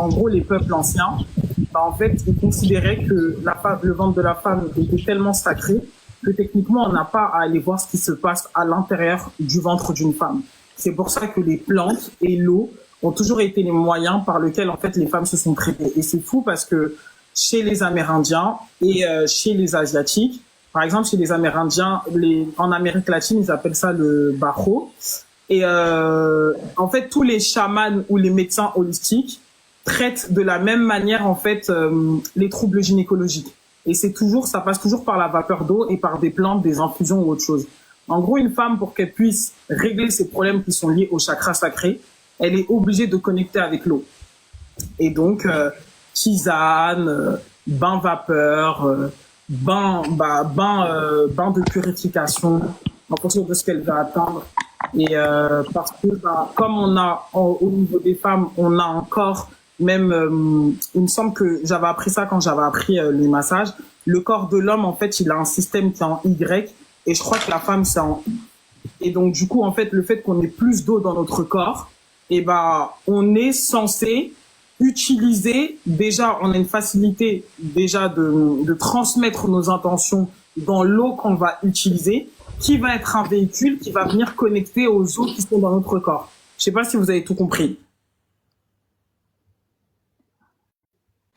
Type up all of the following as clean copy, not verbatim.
en gros, les peuples anciens, bah, en fait, ils considéraient que le ventre de la femme était tellement sacré que techniquement, on n'a pas à aller voir ce qui se passe à l'intérieur du ventre d'une femme. C'est pour ça que les plantes et l'eau ont toujours été les moyens par lesquels, en fait, les femmes se sont traitées. Et c'est fou parce que chez les Amérindiens et chez les Asiatiques, par exemple, chez les Amérindiens, en Amérique latine, ils appellent ça le bajo. Et en fait, tous les chamans ou les médecins holistiques traitent de la même manière, en fait, les troubles gynécologiques. Et ça passe toujours par la vapeur d'eau et par des plantes, des infusions ou autre chose. En gros, une femme, pour qu'elle puisse régler ses problèmes qui sont liés au chakra sacré, elle est obligée de connecter avec l'eau. Et donc, tisane, bain vapeur, bain de purification, en fonction de ce qu'elle va atteindre. Et parce que, comme on a, au niveau des femmes, on a un corps, même, il me semble que j'avais appris ça quand j'avais appris les massages. Le corps de l'homme, en fait, il a un système qui est en Y, et je crois que la femme, c'est en I. Et donc, du coup, en fait, le fait qu'on ait plus d'eau dans notre corps, et on est censé utiliser, déjà, on a une facilité déjà de transmettre nos intentions dans l'eau qu'on va utiliser, qui va être un véhicule qui va venir connecter aux eaux qui sont dans notre corps. Je sais pas si vous avez tout compris.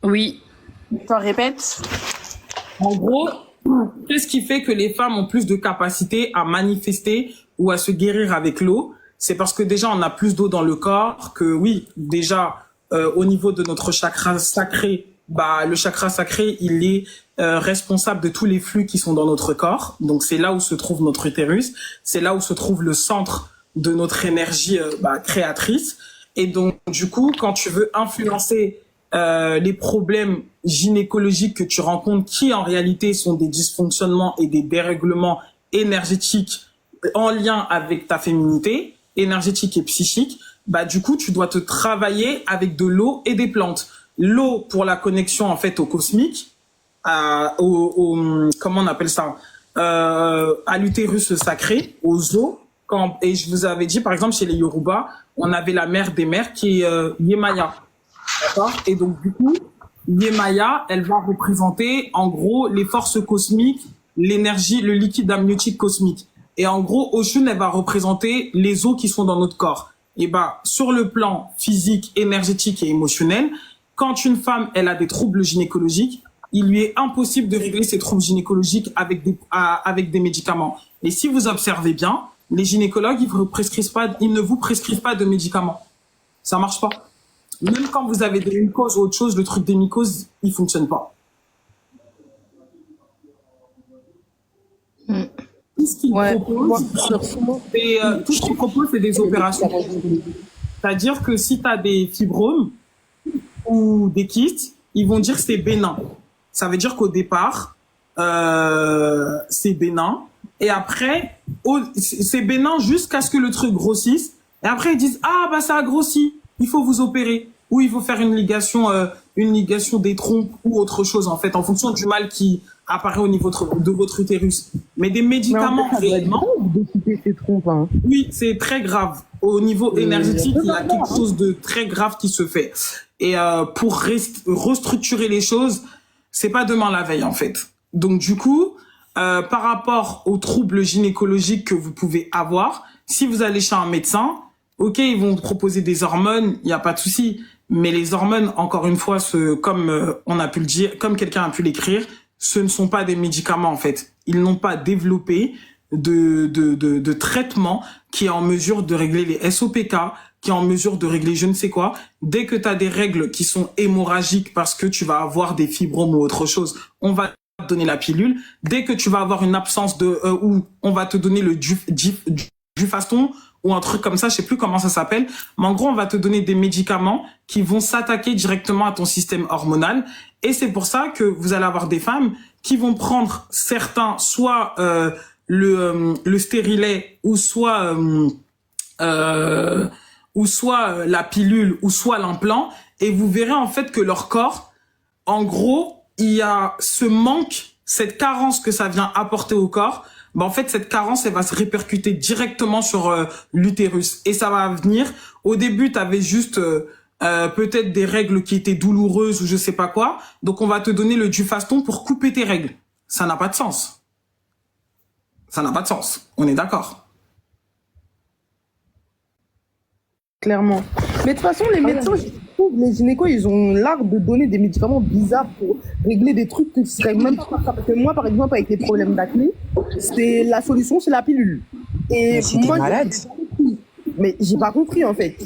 Oui. T'en répètes? En gros, qu'est-ce qui fait que les femmes ont plus de capacité à manifester ou à se guérir avec l'eau? C'est parce que déjà, on a plus d'eau dans le corps, que oui, déjà, au niveau de notre chakra sacré, le chakra sacré, il est responsable de tous les flux qui sont dans notre corps. Donc, c'est là où se trouve notre utérus. C'est là où se trouve le centre de notre énergie créatrice. Et donc, du coup, quand tu veux influencer les problèmes gynécologiques que tu rencontres, qui en réalité sont des dysfonctionnements et des dérèglements énergétiques en lien avec ta féminité, énergétique et psychique, du coup, tu dois te travailler avec de l'eau et des plantes. L'eau pour la connexion, en fait, au cosmique, comment on appelle ça, à l'utérus sacré, aux eaux. Et je vous avais dit, par exemple, chez les Yoruba, on avait la mère des mères qui est Yemaya. D'accord? Et donc, du coup, Yemaya, elle va représenter, en gros, les forces cosmiques, l'énergie, le liquide amniotique cosmique. Et en gros, Oshun, elle va représenter les eaux qui sont dans notre corps. Et sur le plan physique, énergétique et émotionnel, quand une femme, elle a des troubles gynécologiques, il lui est impossible de régler ses troubles gynécologiques avec des médicaments. Et si vous observez bien, les gynécologues, ils ne vous prescrivent pas de médicaments. Ça marche pas. Même quand vous avez des mycoses ou autre chose, le truc des mycoses, il fonctionne pas. Tout ce qu'ils proposent, c'est des opérations. C'est-à-dire que si tu as des fibromes ou des kystes, ils vont dire que c'est bénin. Ça veut dire qu'au départ, c'est bénin. Et après, c'est bénin jusqu'à ce que le truc grossisse. Et après, ils disent, ça a grossi, il faut vous opérer. Ou il faut faire une ligation des trompes ou autre chose, en fait, en fonction du mal qui apparaît au niveau de votre utérus. Mais des médicaments, réellement, oui, c'est très grave. Au niveau énergétique, il y a quelque chose de très grave qui se fait. Et pour restructurer les choses, c'est pas demain la veille, en fait. Donc, du coup, par rapport aux troubles gynécologiques que vous pouvez avoir, si vous allez chez un médecin, ok, ils vont proposer des hormones, il n'y a pas de souci. Mais les hormones, encore une fois, comme on a pu le dire, comme quelqu'un a pu l'écrire, ce ne sont pas des médicaments, en fait. Ils n'ont pas développé de traitement qui est en mesure de régler les SOPK, qui est en mesure de régler je ne sais quoi. Dès que tu as des règles qui sont hémorragiques parce que tu vas avoir des fibromes ou autre chose, on va te donner la pilule. Dès que tu vas avoir une absence ou on va te donner le Dufaston ou un truc comme ça, je sais plus comment ça s'appelle, mais en gros, on va te donner des médicaments qui vont s'attaquer directement à ton système hormonal. Et c'est pour ça que vous allez avoir des femmes qui vont prendre certains, soit le stérilet, ou soit la pilule, ou soit l'implant, et vous verrez en fait que leur corps, en gros, il y a ce manque, cette carence que ça vient apporter au corps. En fait, cette carence, elle va se répercuter directement sur l'utérus. Et ça va venir. Au début, tu avais juste peut-être des règles qui étaient douloureuses ou je sais pas quoi. Donc on va te donner le Dufaston pour couper tes règles. Ça n'a pas de sens. Ça n'a pas de sens. On est d'accord. Clairement. Mais de toute façon, les médecins, je trouve, les gynécos, ils ont l'art de donner des médicaments bizarres pour régler des trucs qui seraient même pas ça. Parce que moi, par exemple, avec les problèmes d'acné, c'est la solution, c'est la pilule. Et Mais si t'es moi, malade. mais j'ai pas compris en fait.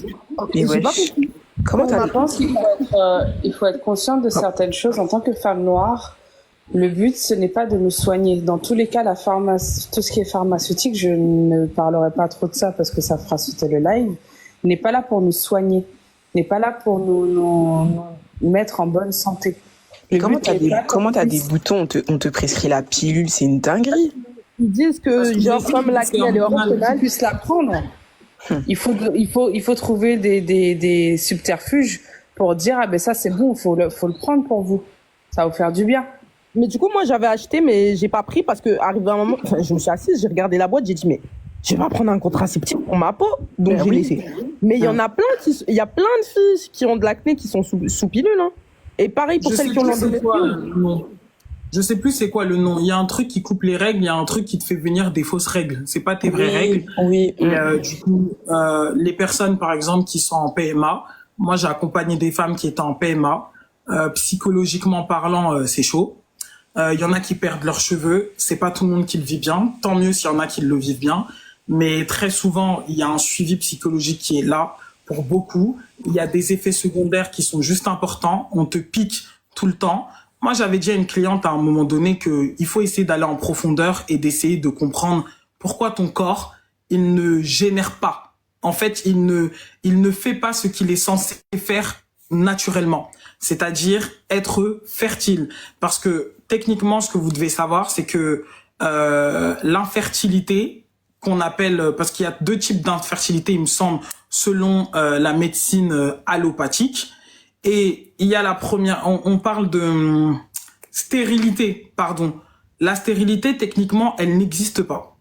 Et J'ai pas wesh. compris. Comment Je t'as... pense il faut être conscient de certaines choses. En tant que femme noire, le but, ce n'est pas de nous soigner. Dans tous les cas, tout ce qui est pharmaceutique, je ne parlerai pas trop de ça parce que ça fera sauter le live, n'est pas là pour nous soigner, n'est pas là pour nous mettre en bonne santé. Mais Le comment but t'as n'est des, pas comment t'as des boutons, on te prescrit la pilule, c'est une dinguerie. Ils disent Parce que, que genre, les comme filles, l'acné, c'est elle est hormonal. qu'on hormonale, puisse la prendre. Il faut trouver des subterfuges pour dire, ah ben ça c'est bon, faut le prendre pour vous. Ça va vous faire du bien. mais du coup, moi, j'avais acheté, mais j'ai pas pris parce que, arrivé un moment, enfin, je me suis assise, j'ai regardé la boîte, j'ai dit, mais je vais pas prendre un contraceptif pour ma peau. Donc, Ben j'ai oui. laissé. Mais il y en a plein il y a plein de filles qui ont de l'acné qui sont sous pilule, hein. Et pareil pour Je celles sais qui ont plus c'est quoi l'endométriose. le nom. Je sais plus c'est quoi le nom. Il y a un truc qui coupe les règles, il y a un truc qui te fait venir des fausses règles. C'est pas tes vraies règles. Oui. Et du coup, les personnes, par exemple, qui sont en PMA, moi, j'ai accompagné des femmes qui étaient en PMA. Psychologiquement parlant, c'est chaud. Il y en a qui perdent leurs cheveux. C'est pas tout le monde qui le vit bien. Tant mieux s'il y en a qui le vivent bien. Mais très souvent, il y a un suivi psychologique qui est là pour beaucoup. Il y a des effets secondaires qui sont juste importants. On te pique tout le temps. Moi, j'avais dit à une cliente à un moment donné que il faut essayer d'aller en profondeur et d'essayer de comprendre pourquoi ton corps, il ne génère pas. En fait, il ne fait pas ce qu'il est censé faire naturellement. C'est-à-dire être fertile. Parce que, techniquement, ce que vous devez savoir, c'est que, l'infertilité, qu'on appelle, parce qu'il y a deux types d'infertilité, il me semble, selon la médecine allopathique. Et il y a la première, on parle de stérilité, pardon. La stérilité, techniquement, elle n'existe pas.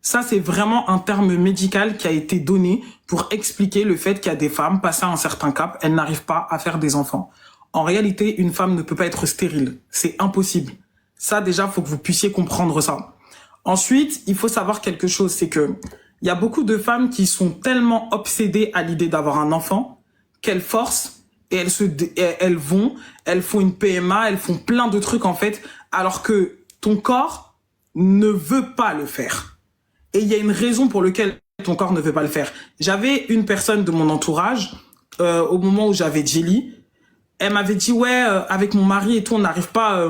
Ça, c'est vraiment un terme médical qui a été donné pour expliquer le fait qu'il y a des femmes, passées un certain cap, elles n'arrivent pas à faire des enfants. En réalité, une femme ne peut pas être stérile. C'est impossible. Ça, déjà, faut que vous puissiez comprendre ça. Ensuite, il faut savoir quelque chose, c'est que il y a beaucoup de femmes qui sont tellement obsédées à l'idée d'avoir un enfant qu'elles forcent et elles font une PMA, elles font plein de trucs en fait, alors que ton corps ne veut pas le faire. Et il y a une raison pour laquelle ton corps ne veut pas le faire. J'avais une personne de mon entourage, au moment où j'avais Jelly, elle m'avait dit, ouais, avec mon mari et tout, on n'arrive pas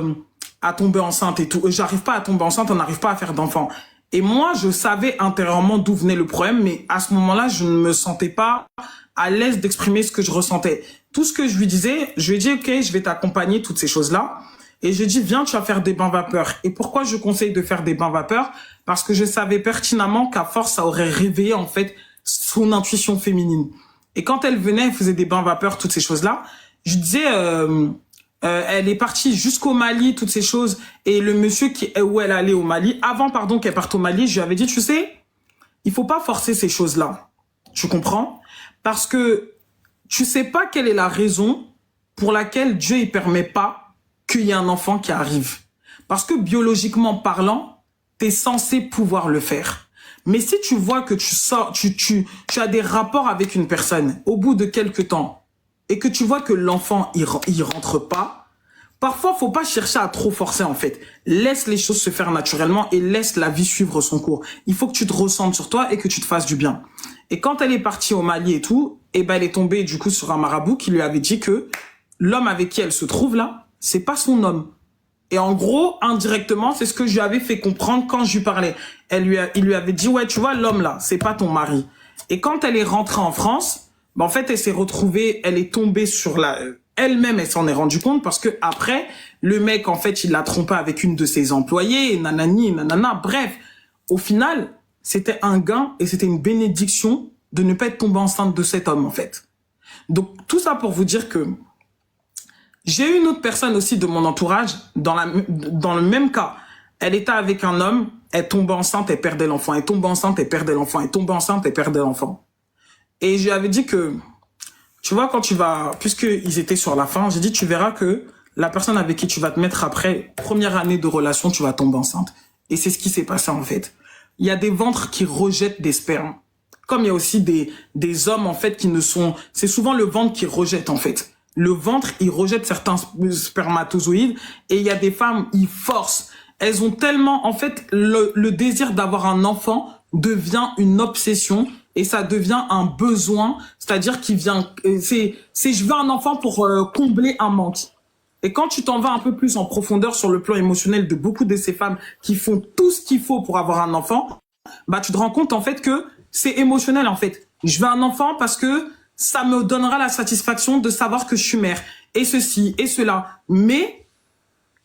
à tomber enceinte et tout. J'arrive pas à tomber enceinte, on n'arrive pas à faire d'enfants. Et moi, je savais intérieurement d'où venait le problème, mais à ce moment-là, je ne me sentais pas à l'aise d'exprimer ce que je ressentais. Tout ce que je lui disais, je lui ai dit, ok, je vais t'accompagner, toutes ces choses-là. Et je lui ai dit, viens, tu vas faire des bains vapeur. Et pourquoi je conseille de faire des bains vapeur? Parce que je savais pertinemment qu'à force, ça aurait réveillé, en fait, son intuition féminine. Et quand elle venait, elle faisait des bains vapeur, toutes ces choses-là. Je disais, elle est partie jusqu'au Mali, toutes ces choses. Et le monsieur où elle allait au Mali, avant, pardon, qu'elle parte au Mali, je lui avais dit, tu sais, il faut pas forcer ces choses-là. Tu comprends? Parce que tu sais pas quelle est la raison pour laquelle Dieu, il permet pas qu'il y ait un enfant qui arrive. Parce que biologiquement parlant, t'es censé pouvoir le faire. Mais si tu vois que tu as des rapports avec une personne au bout de quelques temps et que tu vois que l'enfant, il rentre pas, parfois, faut pas chercher à trop forcer, en fait. Laisse les choses se faire naturellement et laisse la vie suivre son cours. Il faut que tu te ressentes sur toi et que tu te fasses du bien. Et quand elle est partie au Mali et tout, eh ben, elle est tombée, du coup, sur un marabout qui lui avait dit que l'homme avec qui elle se trouve là, c'est pas son homme. Et en gros, indirectement, c'est ce que je lui avais fait comprendre quand je lui parlais. Il lui avait dit, ouais, tu vois, l'homme là, c'est pas ton mari. Et quand elle est rentrée en France, ben, en fait, elle s'est retrouvée, elle est tombée sur elle-même, elle s'en est rendue compte parce que après, le mec, en fait, il l'a trompé avec une de ses employées, nanani, nanana. Bref, au final, c'était un gain et c'était une bénédiction de ne pas être tombée enceinte de cet homme, en fait. Donc, tout ça pour vous dire que j'ai une autre personne aussi de mon entourage, dans le même cas. Elle était avec un homme, elle tombait enceinte, elle perdait l'enfant. Elle tombait enceinte, elle perdait l'enfant. Elle tombait enceinte, elle perdait l'enfant. Et je lui avais dit que Tu vois, quand tu vas, puisqu'ils étaient sur la fin, j'ai dit, tu verras que la personne avec qui tu vas te mettre après, première année de relation, tu vas tomber enceinte. Et c'est ce qui s'est passé, en fait. Il y a des ventres qui rejettent des spermes. Comme il y a aussi des hommes, en fait, qui ne sont, c'est souvent le ventre qui rejette, en fait. Le ventre, il rejette certains spermatozoïdes, et il y a des femmes, ils forcent. Elles ont tellement, en fait, le désir d'avoir un enfant devient une obsession, et ça devient un besoin, c'est-à-dire qu'il vient, c'est je veux un enfant pour combler un manque. Et quand tu t'en vas un peu plus en profondeur sur le plan émotionnel de beaucoup de ces femmes qui font tout ce qu'il faut pour avoir un enfant, bah tu te rends compte en fait que c'est émotionnel en fait. Je veux un enfant parce que ça me donnera la satisfaction de savoir que je suis mère et ceci et cela. Mais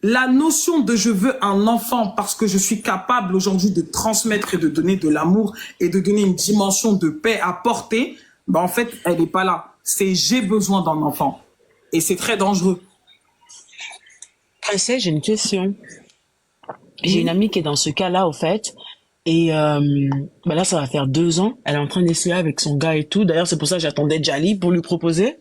la notion de je veux un enfant parce que je suis capable aujourd'hui de transmettre et de donner de l'amour et de donner une dimension de paix à porter, bah en fait elle est pas là. C'est j'ai besoin d'un enfant et c'est très dangereux. Après, j'ai une question. J'ai une amie qui est dans ce cas-là, au fait. Et bah là, ça va faire 2 ans. Elle est en train d'essayer avec son gars et tout. D'ailleurs, c'est pour ça que j'attendais Djali pour lui proposer.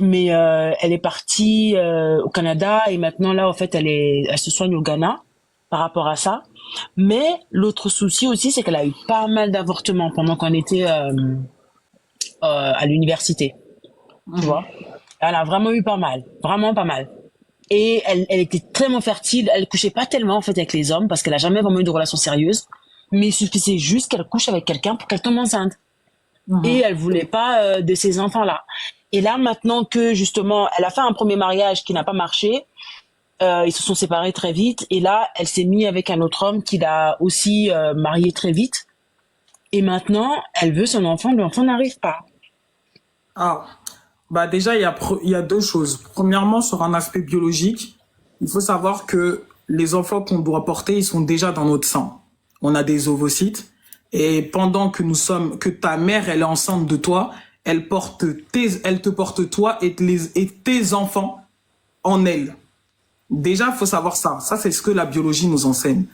Mais elle est partie au Canada et maintenant, là, en fait, elle se soigne au Ghana par rapport à ça. Mais l'autre souci aussi, c'est qu'elle a eu pas mal d'avortements pendant qu'on était à l'université. Tu vois? Elle a vraiment eu pas mal. Vraiment pas mal. Et elle était tellement fertile, elle couchait pas tellement en fait avec les hommes parce qu'elle a jamais vraiment eu de relation sérieuse, mais il suffisait juste qu'elle couche avec quelqu'un pour qu'elle tombe enceinte. Et elle voulait pas de ces enfants-là. Et là maintenant que justement elle a fait un premier mariage qui n'a pas marché, ils se sont séparés très vite et là elle s'est mise avec un autre homme qui l'a aussi marié très vite. Et maintenant elle veut son enfant, l'enfant n'arrive pas. Ah, bah déjà il y a deux choses. Premièrement, sur un aspect biologique, il faut savoir que les enfants qu'on doit porter, ils sont déjà dans notre sang. On a des ovocytes et pendant que ta mère elle est enceinte de toi, elle te porte toi et tes enfants en elle. Déjà, il faut savoir ça. Ça, c'est ce que la biologie nous enseigne.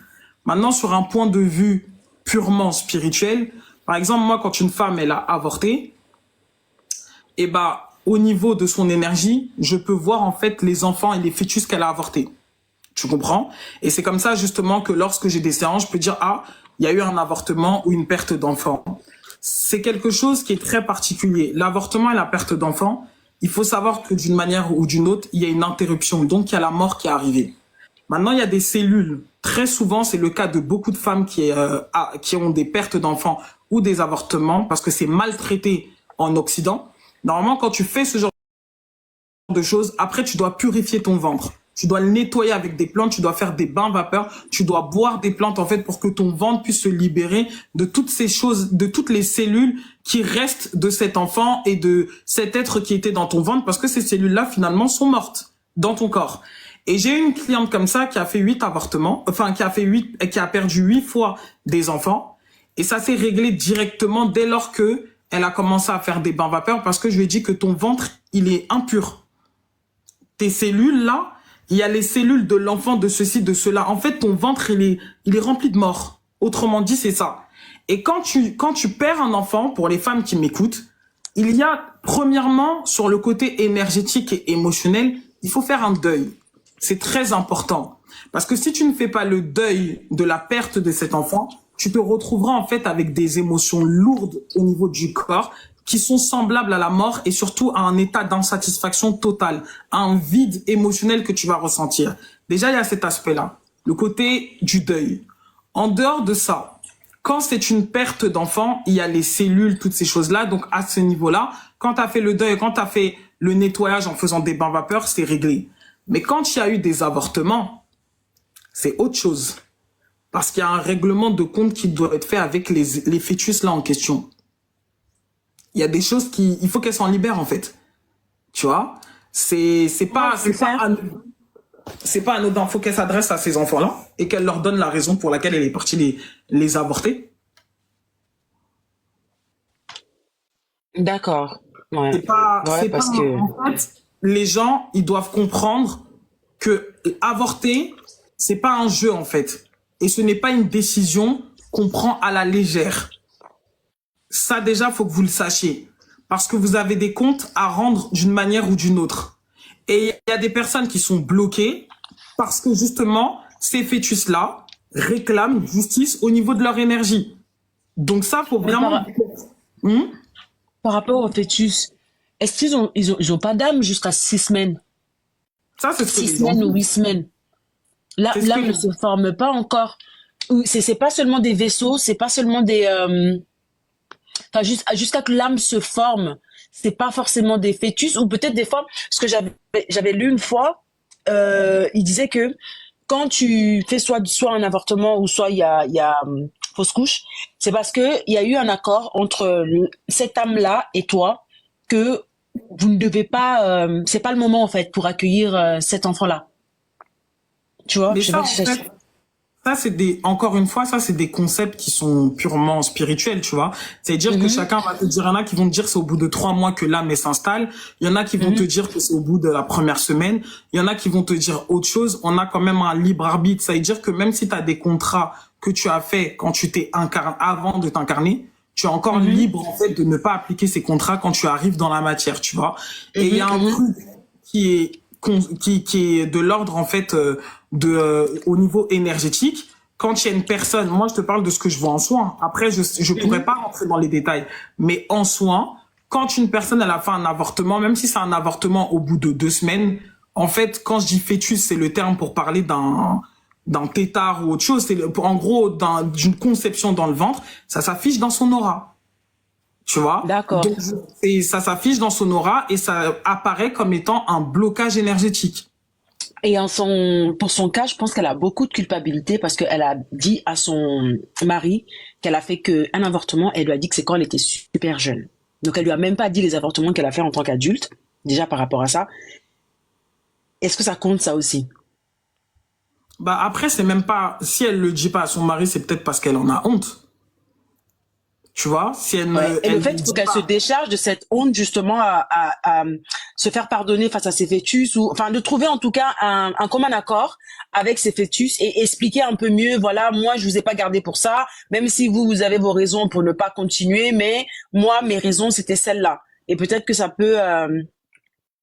Maintenant, sur un point de vue purement spirituel, par exemple, moi, quand une femme elle a avorté, et bah au niveau de son énergie, je peux voir en fait les enfants et les fœtus qu'elle a avortés. Tu comprends? Et c'est comme ça justement que lorsque j'ai des séances, je peux dire ah, il y a eu un avortement ou une perte d'enfant. C'est quelque chose qui est très particulier. L'avortement et la perte d'enfant, il faut savoir que d'une manière ou d'une autre, il y a une interruption. Donc il y a la mort qui est arrivée. Maintenant, il y a des cellules. Très souvent, c'est le cas de beaucoup de femmes qui ont des pertes d'enfants ou des avortements parce que c'est maltraité en Occident. Normalement, quand tu fais ce genre de choses, après, tu dois purifier ton ventre. Tu dois le nettoyer avec des plantes, tu dois faire des bains vapeur, tu dois boire des plantes, en fait, pour que ton ventre puisse se libérer de toutes ces choses, de toutes les cellules qui restent de cet enfant et de cet être qui était dans ton ventre, parce que ces cellules-là, finalement, sont mortes dans ton corps. Et j'ai une cliente comme ça qui a fait 8 avortements, enfin, qui a perdu 8 fois des enfants. Et ça s'est réglé directement dès lors que elle a commencé à faire des bains vapeur parce que je lui ai dit que ton ventre, il est impur. Tes cellules, là, il y a les cellules de l'enfant, de ceci, de cela. En fait, ton ventre, il est rempli de morts. Autrement dit, c'est ça. Et quand tu perds un enfant, pour les femmes qui m'écoutent, il y a, premièrement, sur le côté énergétique et émotionnel, il faut faire un deuil. C'est très important. Parce que si tu ne fais pas le deuil de la perte de cet enfant, tu te retrouveras en fait avec des émotions lourdes au niveau du corps qui sont semblables à la mort et surtout à un état d'insatisfaction totale, à un vide émotionnel que tu vas ressentir. Déjà, il y a cet aspect-là, le côté du deuil. En dehors de ça, quand c'est une perte d'enfant, il y a les cellules, toutes ces choses-là. Donc, à ce niveau-là, quand tu as fait le deuil, quand tu as fait le nettoyage en faisant des bains vapeur, c'est réglé. Mais quand il y a eu des avortements, c'est autre chose. Parce qu'il y a un règlement de compte qui doit être fait avec les fœtus là en question. Il y a des choses il faut qu'elles s'en libèrent en fait. Tu vois? C'est pas anodin. Faut qu'elle s'adresse à ces enfants-là et qu'elle leur donne la raison pour laquelle elle est partie les avorter. D'accord. Ouais. C'est pas, parce que en fait, les gens, ils doivent comprendre que avorter, c'est pas un jeu en fait. Et ce n'est pas une décision qu'on prend à la légère. Ça, déjà, faut que vous le sachiez. parce que vous avez des comptes à rendre d'une manière ou d'une autre. Et il y a des personnes qui sont bloquées parce que justement, ces fœtus-là réclament justice au niveau de leur énergie. Donc ça, faut vraiment... Par rapport au fœtus, est-ce qu'ils ont pas d'âme jusqu'à 6 semaines? Ça, c'est ce que 6 semaines ou 8 semaines. L'âme ne se forme pas encore. C'est pas seulement des vaisseaux, c'est pas seulement des... Enfin, jusqu'à que l'âme se forme, c'est pas forcément des fœtus, ou peut-être des fois, ce que j'avais lu une fois, il disait que quand tu fais soit un avortement ou soit il y a fausse couche, c'est parce que il y a eu un accord entre cette âme-là et toi que vous ne devez pas, c'est pas le moment en fait pour accueillir cet enfant-là. Tu vois? Mais ça, en fait, ça, encore une fois, ça, c'est des concepts qui sont purement spirituels, tu vois. C'est-à-dire que chacun va te dire, il y en a qui vont te dire que c'est au bout de 3 mois que l'âme s'installe. Il y en a qui vont te dire que c'est au bout de la première semaine. Il y en a qui vont te dire autre chose. On a quand même un libre arbitre. Ça veut dire que même si tu as des contrats que tu as fait quand tu t'es incarné, avant de t'incarner, tu es encore libre, en fait, de ne pas appliquer ces contrats quand tu arrives dans la matière, tu vois. Et il y a un truc qui est de l'ordre, en fait, au niveau énergétique. Quand il y a une personne, moi je te parle de ce que je vois en soin. Après, je pourrais pas rentrer dans les détails, mais en soin, quand une personne elle a fait un avortement, même si c'est un avortement au bout de 2 semaines, en fait, quand je dis fœtus, c'est le terme pour parler d'un tétard ou autre chose. C'est en gros d'une conception dans le ventre, ça s'affiche dans son aura. Tu vois? D'accord. Donc, et ça s'affiche dans son aura et ça apparaît comme étant un blocage énergétique. Et pour son cas, je pense qu'elle a beaucoup de culpabilité parce qu'elle a dit à son mari qu'elle a fait un avortement. Elle lui a dit que c'est quand elle était super jeune. Donc, elle lui a même pas dit les avortements qu'elle a fait en tant qu'adulte, déjà par rapport à ça. Est-ce que ça compte, ça aussi? Bah, après, c'est même pas, si elle le dit pas à son mari, c'est peut-être parce qu'elle en a honte. Tu vois, si elle et le fait qu'il faut qu'elle se décharge de cette honte justement à se faire pardonner face à ses fœtus, ou enfin de trouver en tout cas un commun accord avec ses fœtus et expliquer un peu mieux, voilà, moi je vous ai pas gardé pour ça, même si vous avez vos raisons pour ne pas continuer, mais moi mes raisons c'était celle-là. Et peut-être que ça peut...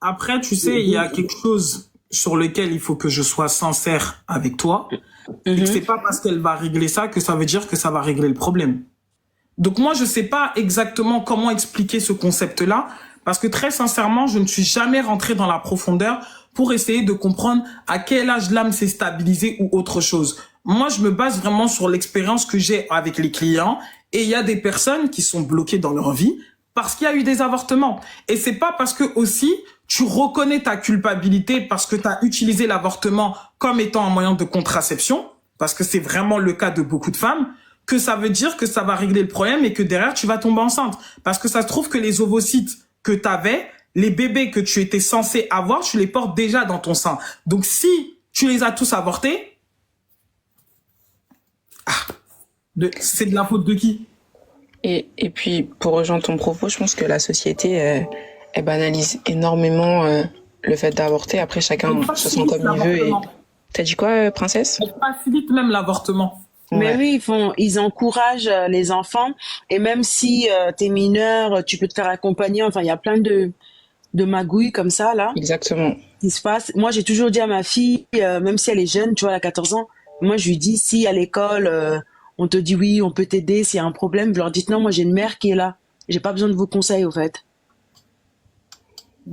Après, tu sais, il y a quelque chose sur lequel il faut que je sois sincère avec toi. Et que c'est pas parce qu'elle va régler ça que ça veut dire que ça va régler le problème. Donc moi, je sais pas exactement comment expliquer ce concept-là, parce que très sincèrement, je ne suis jamais rentré dans la profondeur pour essayer de comprendre à quel âge l'âme s'est stabilisée ou autre chose. Moi, je me base vraiment sur l'expérience que j'ai avec les clients, et il y a des personnes qui sont bloquées dans leur vie parce qu'il y a eu des avortements. Et c'est pas parce que aussi tu reconnais ta culpabilité parce que tu as utilisé l'avortement comme étant un moyen de contraception, parce que c'est vraiment le cas de beaucoup de femmes, que ça veut dire que ça va régler le problème et que derrière, tu vas tomber enceinte. Parce que ça se trouve que les ovocytes que tu avais, les bébés que tu étais censé avoir, tu les portes déjà dans ton sein. Donc, si tu les as tous avortés, c'est de la faute de qui? Et puis, pour rejoindre ton propos, je pense que la société, elle banalise énormément le fait d'avorter. Après, chacun se sent comme il veut. Et... T'as dit quoi, princesse? Elle facilite même l'avortement. Mais oui, ils encouragent les enfants, et même si t'es mineur, tu peux te faire accompagner. Enfin, il y a plein de magouilles comme ça là. Exactement. Qui se passe. Moi, j'ai toujours dit à ma fille, même si elle est jeune, tu vois, elle a 14 ans, moi je lui dis, si à l'école on te dit oui, on peut t'aider, s'il y a un problème, vous leur dites non, moi j'ai une mère qui est là, j'ai pas besoin de vos conseils au fait.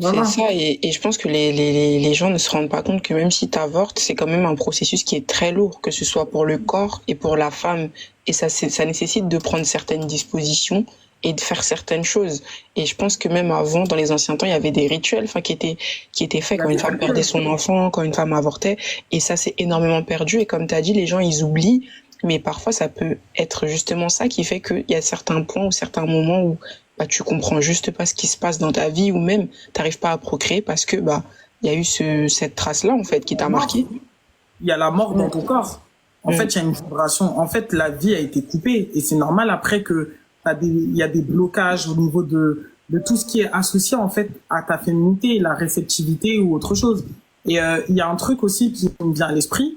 C'est ça, et je pense que les gens ne se rendent pas compte que même si tu avortes, c'est quand même un processus qui est très lourd, que ce soit pour le corps et pour la femme. Et ça nécessite de prendre certaines dispositions et de faire certaines choses. Et je pense que même avant, dans les anciens temps, il y avait des rituels qui étaient faits quand une femme perdait son enfant, quand une femme avortait. Et ça s'est énormément perdu. Et comme tu as dit, les gens, ils oublient. Mais parfois, ça peut être justement ça qui fait qu'il y a certains points ou certains moments où tu comprends juste pas ce qui se passe dans ta vie, ou même t'arrives pas à procréer parce que il y a eu cette trace là en fait qui t'a marqué. Il y a la mort dans ton corps. En fait, il y a une vibration. En fait, la vie a été coupée et c'est normal après que il y a des blocages au niveau de tout ce qui est associé en fait à ta féminité, la réceptivité ou autre chose. Et il y a un truc aussi qui me vient à l'esprit,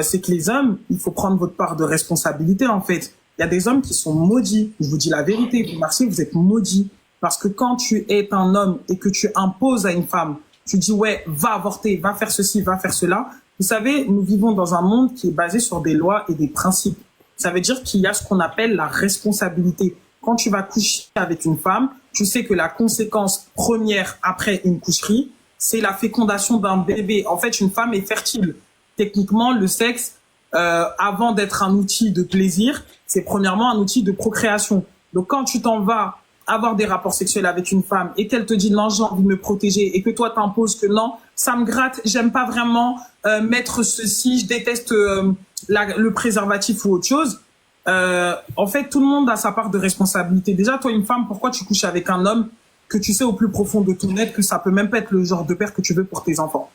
c'est que les hommes, il faut prendre votre part de responsabilité en fait. Il y a des hommes qui sont maudits. Je vous dis la vérité, vous marchez, vous êtes maudits. Parce que quand tu es un homme et que tu imposes à une femme, tu dis, ouais, va avorter, va faire ceci, va faire cela. Vous savez, nous vivons dans un monde qui est basé sur des lois et des principes. Ça veut dire qu'il y a ce qu'on appelle la responsabilité. Quand tu vas coucher avec une femme, tu sais que la conséquence première après une coucherie, c'est la fécondation d'un bébé. En fait, une femme est fertile. Techniquement, le sexe, avant d'être un outil de plaisir, c'est premièrement un outil de procréation. Donc, quand tu t'en vas avoir des rapports sexuels avec une femme et qu'elle te dit non, j'ai envie de me protéger et que toi t'imposes que non, ça me gratte, j'aime pas vraiment mettre ceci, je déteste le préservatif ou autre chose. En fait, tout le monde a sa part de responsabilité. Déjà, toi, une femme, pourquoi tu couches avec un homme que tu sais au plus profond de ton être que ça peut même pas être le genre de père que tu veux pour tes enfants?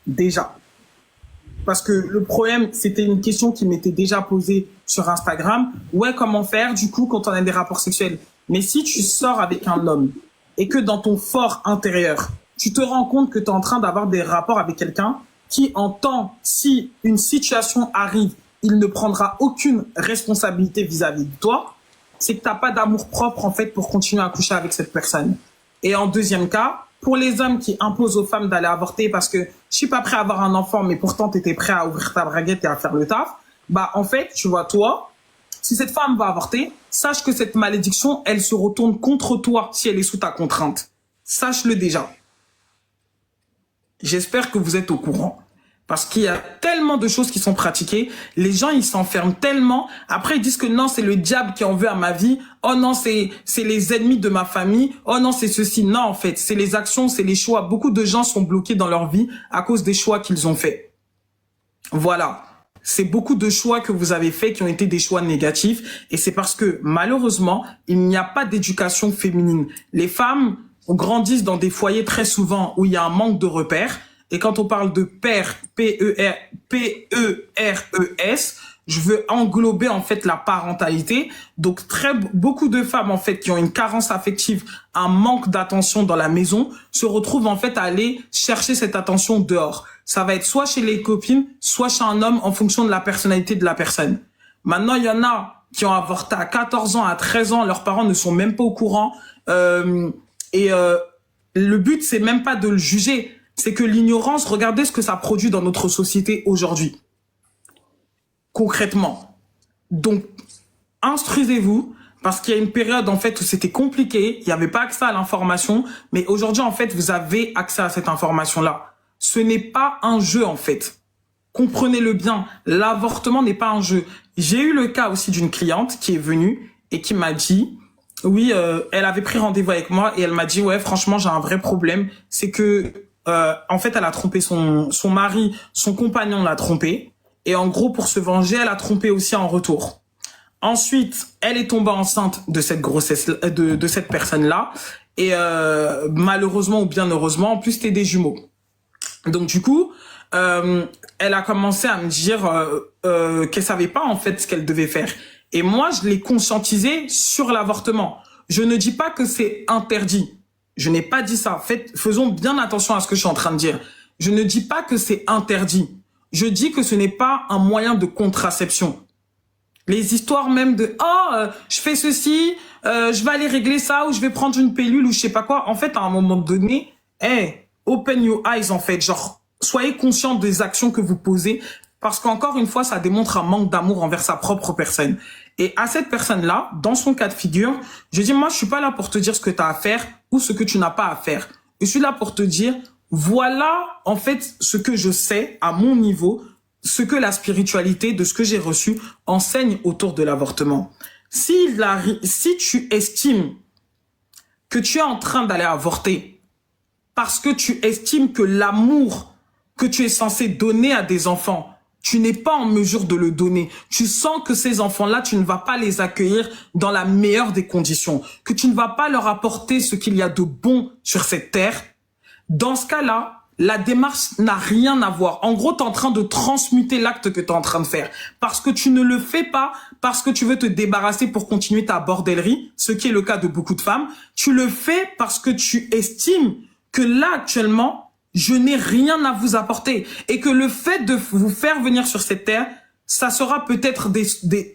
Déjà. Parce que le problème, c'était une question qui m'était déjà posée sur Instagram. Ouais, comment faire, du coup, quand on a des rapports sexuels? Mais si tu sors avec un homme et que dans ton fort intérieur, tu te rends compte que tu es en train d'avoir des rapports avec quelqu'un qui, en temps, si une situation arrive, il ne prendra aucune responsabilité vis-à-vis de toi, c'est que tu n'as pas d'amour propre, en fait, pour continuer à coucher avec cette personne. Et en deuxième cas, pour les hommes qui imposent aux femmes d'aller avorter parce que je suis pas prêt à avoir un enfant, mais pourtant tu étais prêt à ouvrir ta braguette et à faire le taf, bah en fait, tu vois, toi, si cette femme va avorter, sache que cette malédiction, elle se retourne contre toi si elle est sous ta contrainte. Sache-le déjà. J'espère que vous êtes au courant. Parce qu'il y a tellement de choses qui sont pratiquées. Les gens, ils s'enferment tellement. Après, ils disent que non, c'est le diable qui en veut à ma vie. Oh non, c'est les ennemis de ma famille. Oh non, c'est ceci. Non, en fait, c'est les actions, c'est les choix. Beaucoup de gens sont bloqués dans leur vie à cause des choix qu'ils ont faits. Voilà. C'est beaucoup de choix que vous avez faits qui ont été des choix négatifs. Et c'est parce que, malheureusement, il n'y a pas d'éducation féminine. Les femmes grandissent dans des foyers très souvent où il y a un manque de repères. Et quand on parle de père, P-E-R-E-S, je veux englober en fait la parentalité. Donc beaucoup de femmes en fait qui ont une carence affective, un manque d'attention dans la maison, se retrouvent en fait à aller chercher cette attention dehors. Ça va être soit chez les copines, soit chez un homme en fonction de la personnalité de la personne. Maintenant, il y en a qui ont avorté à 14 ans, à 13 ans, leurs parents ne sont même pas au courant. Le but, c'est même pas de le juger. C'est que l'ignorance, regardez ce que ça produit dans notre société aujourd'hui. Concrètement. Donc, instruisez-vous, parce qu'il y a une période, en fait, où c'était compliqué, il n'y avait pas accès à l'information, mais aujourd'hui, en fait, vous avez accès à cette information-là. Ce n'est pas un jeu, en fait. Comprenez-le bien, l'avortement n'est pas un jeu. J'ai eu le cas aussi d'une cliente qui est venue et qui m'a dit, oui, elle avait pris rendez-vous avec moi et elle m'a dit, ouais, franchement, j'ai un vrai problème, c'est que en fait, elle a trompé son mari, son compagnon l'a trompé. Et en gros, pour se venger, elle a trompé aussi en retour. Ensuite, elle est tombée enceinte de cette grossesse, de cette personne-là. Et malheureusement ou bien heureusement, en plus, c'était des jumeaux. Donc du coup, elle a commencé à me dire qu'elle savait pas en fait ce qu'elle devait faire. Et moi, je l'ai conscientisée sur l'avortement. Je ne dis pas que c'est interdit. Je n'ai pas dit ça. Faisons bien attention à ce que je suis en train de dire. Je ne dis pas que c'est interdit. Je dis que ce n'est pas un moyen de contraception. Les histoires même de « Oh, je fais ceci, je vais aller régler ça ou je vais prendre une pilule ou je sais pas quoi ». En fait, à un moment donné, open your eyes en fait. Genre, soyez conscient des actions que vous posez parce qu'encore une fois, ça démontre un manque d'amour envers sa propre personne. Et à cette personne-là, dans son cas de figure, je dis, moi, je suis pas là pour te dire ce que tu as à faire ou ce que tu n'as pas à faire. Je suis là pour te dire, voilà, en fait, ce que je sais à mon niveau, ce que la spiritualité de ce que j'ai reçu enseigne autour de l'avortement. Si tu estimes que tu es en train d'aller avorter parce que tu estimes que l'amour que tu es censé donner à des enfants, tu n'es pas en mesure de le donner. Tu sens que ces enfants-là, tu ne vas pas les accueillir dans la meilleure des conditions, que tu ne vas pas leur apporter ce qu'il y a de bon sur cette terre. Dans ce cas-là, la démarche n'a rien à voir. En gros, tu es en train de transmuter l'acte que tu es en train de faire. Parce que tu ne le fais pas parce que tu veux te débarrasser pour continuer ta bordellerie, ce qui est le cas de beaucoup de femmes. Tu le fais parce que tu estimes que là, actuellement, je n'ai rien à vous apporter. Et que le fait de vous faire venir sur cette terre, ça sera peut-être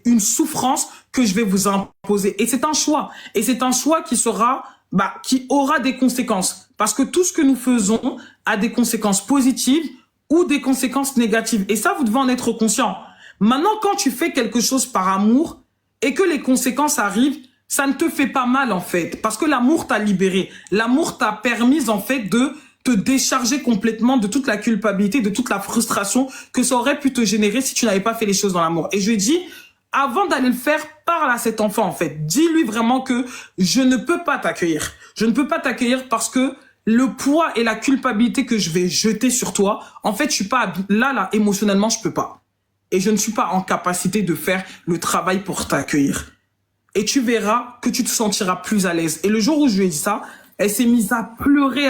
une souffrance que je vais vous imposer. Et c'est un choix. Et c'est un choix qui sera bah, qui aura des conséquences. Parce que tout ce que nous faisons a des conséquences positives ou des conséquences négatives. Et ça, vous devez en être conscient. Maintenant, quand tu fais quelque chose par amour et que les conséquences arrivent, ça ne te fait pas mal, en fait. Parce que l'amour t'a libéré. L'amour t'a permis, en fait, de te décharger complètement de toute la culpabilité, de toute la frustration que ça aurait pu te générer si tu n'avais pas fait les choses dans l'amour. Et je lui dis, avant d'aller le faire, parle à cet enfant, en fait. Dis-lui vraiment que je ne peux pas t'accueillir. Je ne peux pas t'accueillir parce que le poids et la culpabilité que je vais jeter sur toi, en fait, je suis pas là, émotionnellement, je peux pas. Et je ne suis pas en capacité de faire le travail pour t'accueillir. Et tu verras que tu te sentiras plus à l'aise. Et le jour où je lui ai dit ça, elle s'est mise à pleurer,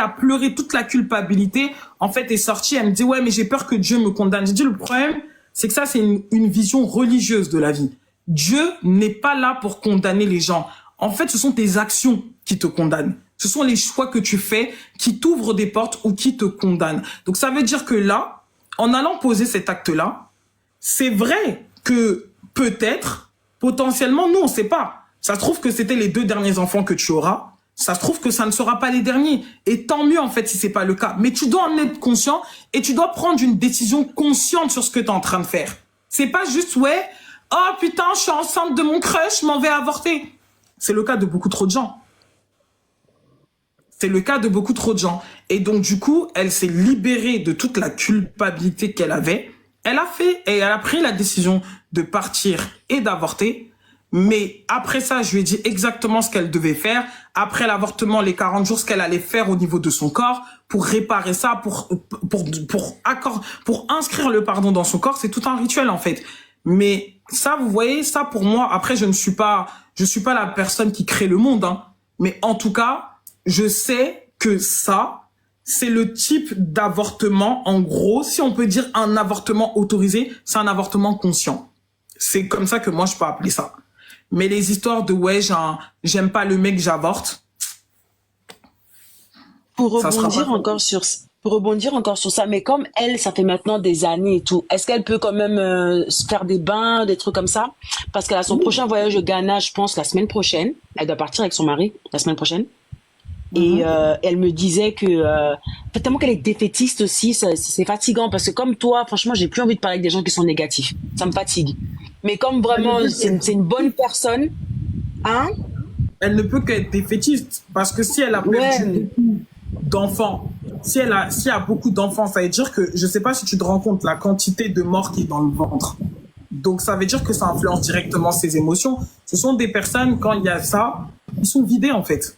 toute la culpabilité, en fait, est sortie. Elle me dit, ouais, mais j'ai peur que Dieu me condamne. J'ai dit, le problème, c'est que ça, c'est une vision religieuse de la vie. Dieu n'est pas là pour condamner les gens. En fait, ce sont tes actions qui te condamnent. Ce sont les choix que tu fais qui t'ouvrent des portes ou qui te condamnent. Donc, ça veut dire que là, en allant poser cet acte-là, c'est vrai que peut-être, potentiellement, nous, on sait pas. Ça se trouve que c'était les 2 derniers enfants que tu auras. Ça se trouve que ça ne sera pas les derniers. Et tant mieux, en fait, si c'est pas le cas. Mais tu dois en être conscient et tu dois prendre une décision consciente sur ce que tu es en train de faire. C'est pas juste, ouais, oh putain, je suis enceinte de mon crush, je m'en vais avorter. C'est le cas de beaucoup trop de gens. C'est le cas de beaucoup trop de gens. Et donc, du coup, elle s'est libérée de toute la culpabilité qu'elle avait. Elle a pris la décision de partir et d'avorter. Mais après ça, je lui ai dit exactement ce qu'elle devait faire. Après l'avortement, les 40 jours, ce qu'elle allait faire au niveau de son corps pour réparer ça, pour inscrire le pardon dans son corps. C'est tout un rituel, en fait. Mais ça, vous voyez, ça pour moi, après, je suis pas la personne qui crée le monde, hein. Mais en tout cas, je sais que ça, c'est le type d'avortement, en gros, si on peut dire un avortement autorisé, c'est un avortement conscient. C'est comme ça que moi, je peux appeler ça. Mais les histoires de, ouais, j'aime pas le mec, j'avorte. Pour rebondir encore sur ça, mais comme elle, ça fait maintenant des années et tout, est-ce qu'elle peut quand même se faire des bains, des trucs comme ça? Parce qu'elle a son prochain voyage au Ghana, je pense, la semaine prochaine. Elle doit partir avec son mari la semaine prochaine. Et elle me disait que tellement qu'elle est défaitiste aussi, c'est fatigant parce que comme toi, franchement, j'ai plus envie de parler avec des gens qui sont négatifs. Ça me fatigue. Mais comme vraiment, c'est une bonne personne, hein? Elle ne peut qu'être défaitiste parce que si elle a perdu beaucoup d'enfants, s'il y a beaucoup d'enfants, ça veut dire que, je sais pas si tu te rends compte la quantité de morts qui est dans le ventre. Donc ça veut dire que ça influence directement ses émotions. Ce sont des personnes, quand il y a ça, ils sont vidés en fait.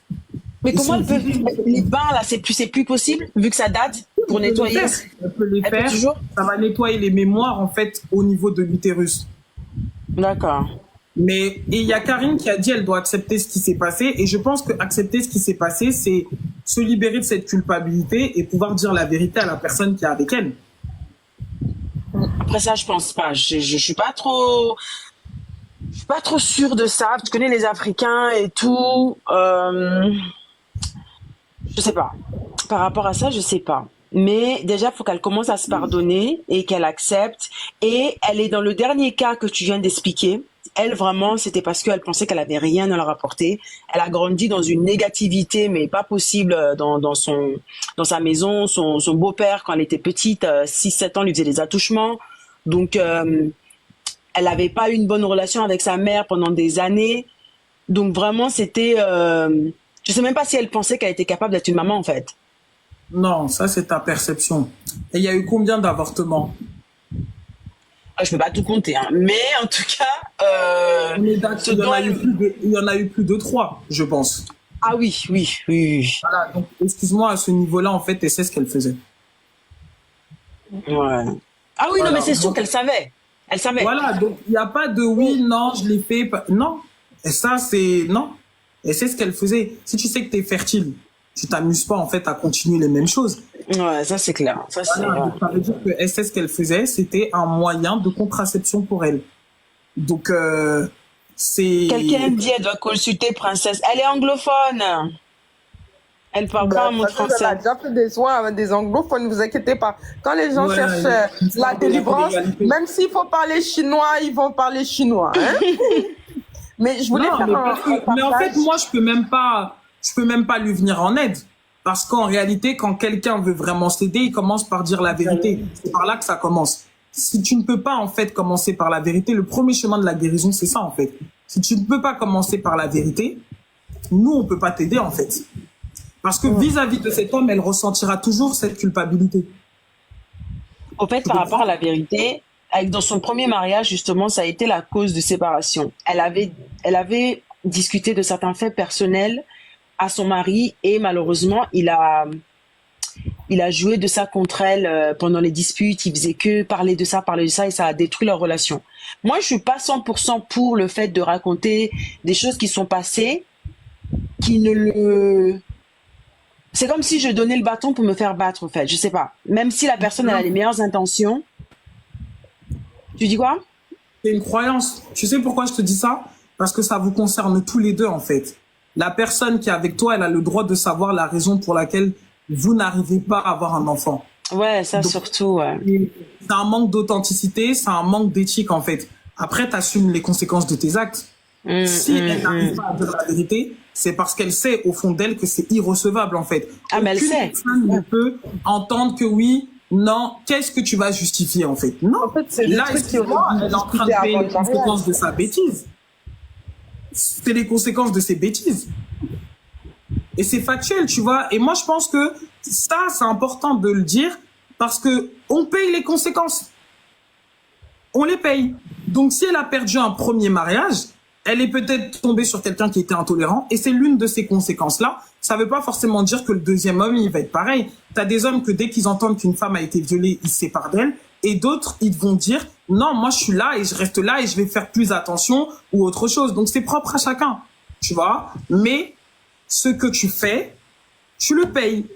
Mais comment elle peut les bains là, c'est plus possible vu que ça date pour nettoyer. Elle peut les faire. Ça va nettoyer les mémoires en fait au niveau de l'utérus. D'accord. Mais il y a Karine qui a dit elle doit accepter ce qui s'est passé et je pense que accepter ce qui s'est passé c'est se libérer de cette culpabilité et pouvoir dire la vérité à la personne qui est avec elle. Après ça, je pense pas. Je suis pas trop sûre de ça. Tu connais les Africains et tout. Je sais pas. Par rapport à ça, je sais pas. Mais déjà, faut qu'elle commence à se pardonner et qu'elle accepte. Et elle est dans le dernier cas que tu viens d'expliquer. Elle, vraiment, c'était parce qu'elle pensait qu'elle avait rien à leur apporter. Elle a grandi dans une négativité, mais pas possible dans sa maison. Son beau-père, quand elle était petite, 6-7 ans, lui faisait des attouchements. Donc, elle n'avait pas eu une bonne relation avec sa mère pendant des années. Donc, vraiment, c'était... je sais même pas si elle pensait qu'elle était capable d'être une maman, en fait. Non, ça, c'est ta perception. Et il y a eu combien d'avortements? Je peux pas tout compter, hein. Mais en tout cas... il y en a eu plus de 3, je pense. Ah oui. Voilà, donc excuse-moi, à ce niveau-là, en fait, elle sait ce qu'elle faisait. Ouais. Ah oui, voilà. Non, mais c'est sûr qu'elle savait. Elle savait. Voilà, donc il n'y a pas de oui, non, je l'ai fait. Non. Et ça, c'est... Non. Elle sait ce qu'elle faisait. Si tu sais que tu es fertile, tu t'amuses pas, en fait, à continuer les mêmes choses. Ouais, ça, c'est clair. Ça, voilà, ça veut dire qu'elle sait ce qu'elle faisait. C'était un moyen de contraception pour elle. Donc, c'est... Quelqu'un dit elle doit consulter Princesse. Elle est anglophone. Elle parle pas un mot de français. Elle a déjà fait des soins avec des anglophones, ne vous inquiétez pas. Quand les gens cherchent la délivrance, même s'il faut parler chinois, ils vont parler chinois. Hein. Mais je voulais faire mais en fait, moi, je peux même pas... je peux même pas lui venir en aide. Parce qu'en réalité, quand quelqu'un veut vraiment s'aider, il commence par dire la vérité. C'est par là que ça commence. Si tu ne peux pas, en fait, commencer par la vérité, le premier chemin de la guérison, c'est ça, en fait. Si tu ne peux pas commencer par la vérité, nous, on peut pas t'aider, en fait. Parce que vis-à-vis de cet homme, elle ressentira toujours cette culpabilité. Au fait, par rapport à la vérité, dans son premier mariage, justement, ça a été la cause de séparation. Elle avait discuté de certains faits personnels à son mari et malheureusement, il a joué de ça contre elle pendant les disputes. Il faisait que parler de ça et ça a détruit leur relation. Moi, je suis pas 100% pour le fait de raconter des choses qui sont passées, c'est comme si je donnais le bâton pour me faire battre, en fait. Je sais pas. Même si la personne elle a les meilleures intentions. Tu dis quoi? C'est une croyance. Tu sais pourquoi je te dis ça? Parce que ça vous concerne tous les deux, en fait. La personne qui est avec toi, elle a le droit de savoir la raison pour laquelle vous n'arrivez pas à avoir un enfant. Ouais, ça. Donc, surtout, ouais. C'est un manque d'authenticité, c'est un manque d'éthique, en fait. Après, t'assumes les conséquences de tes actes. Si elle n'arrive pas à dire la vérité, c'est parce qu'elle sait au fond d'elle que c'est irrecevable, en fait. Ah, mais elle sait. Personne ne peut entendre que oui, non, qu'est-ce que tu vas justifier, en fait? Non. En fait, c'est là, excuse-moi, elle est en train de payer les conséquences de sa bêtise. C'est les conséquences de ses bêtises. Et c'est factuel, tu vois. Et moi, je pense que ça, c'est important de le dire parce que on paye les conséquences. On les paye. Donc, si elle a perdu un premier mariage, elle est peut-être tombée sur quelqu'un qui était intolérant et c'est l'une de ces conséquences-là. Ça veut pas forcément dire que le deuxième homme, il va être pareil. T'as des hommes que dès qu'ils entendent qu'une femme a été violée, ils se séparent d'elle. Et d'autres, ils vont dire, non, moi, je suis là et je reste là et je vais faire plus attention ou autre chose. Donc, c'est propre à chacun, tu vois. Mais ce que tu fais, tu le payes.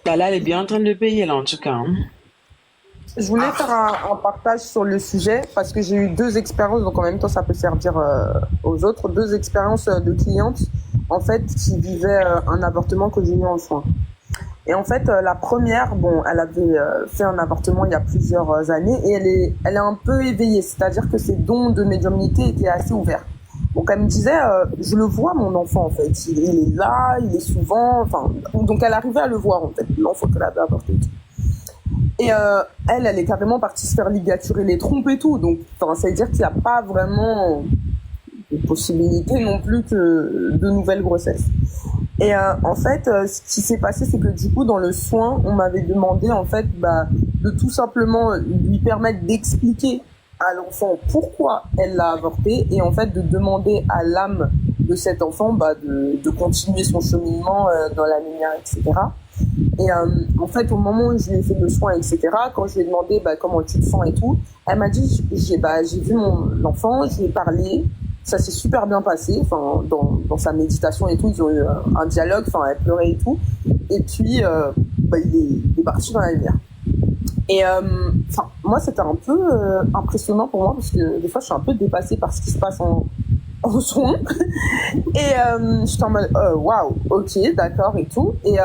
Bah là, elle est bien en train de le payer, là, en tout cas. Je voulais faire un partage sur le sujet parce que j'ai eu 2 expériences, donc en même temps, ça peut servir aux autres. 2 expériences de clientes, en fait, qui vivaient un avortement que j'ai eu en soins. Et en fait, la première, bon, elle avait fait un avortement il y a plusieurs années et elle est un peu éveillée, c'est-à-dire que ses dons de médiumnité étaient assez ouverts. Donc elle me disait, je le vois mon enfant en fait, il est là, il est souvent, enfin, donc elle arrivait à le voir en fait, l'enfant qu'elle avait avorté. Et elle est carrément partie se faire ligaturer les trompes et tout, donc ça veut dire qu'il n'y a pas vraiment de possibilité non plus que de nouvelles grossesses. Et en fait, ce qui s'est passé, c'est que du coup, dans le soin, on m'avait demandé en fait de tout simplement lui permettre d'expliquer à l'enfant pourquoi elle l'a avorté et en fait de demander à l'âme de cet enfant de continuer son cheminement dans la lumière, etc. Et en fait, au moment où je lui ai fait le soin, etc., quand je lui ai demandé comment tu te sens et tout, elle m'a dit, j'ai vu l'enfant, je lui ai parlé, ça s'est super bien passé, enfin dans sa méditation et tout, ils ont eu un dialogue, enfin elle pleurait et tout, et puis il est parti dans la lumière. Et moi c'était un peu impressionnant pour moi parce que des fois je suis un peu dépassée par ce qui se passe en soins et j'étais en mode waouh, ok, d'accord et tout, et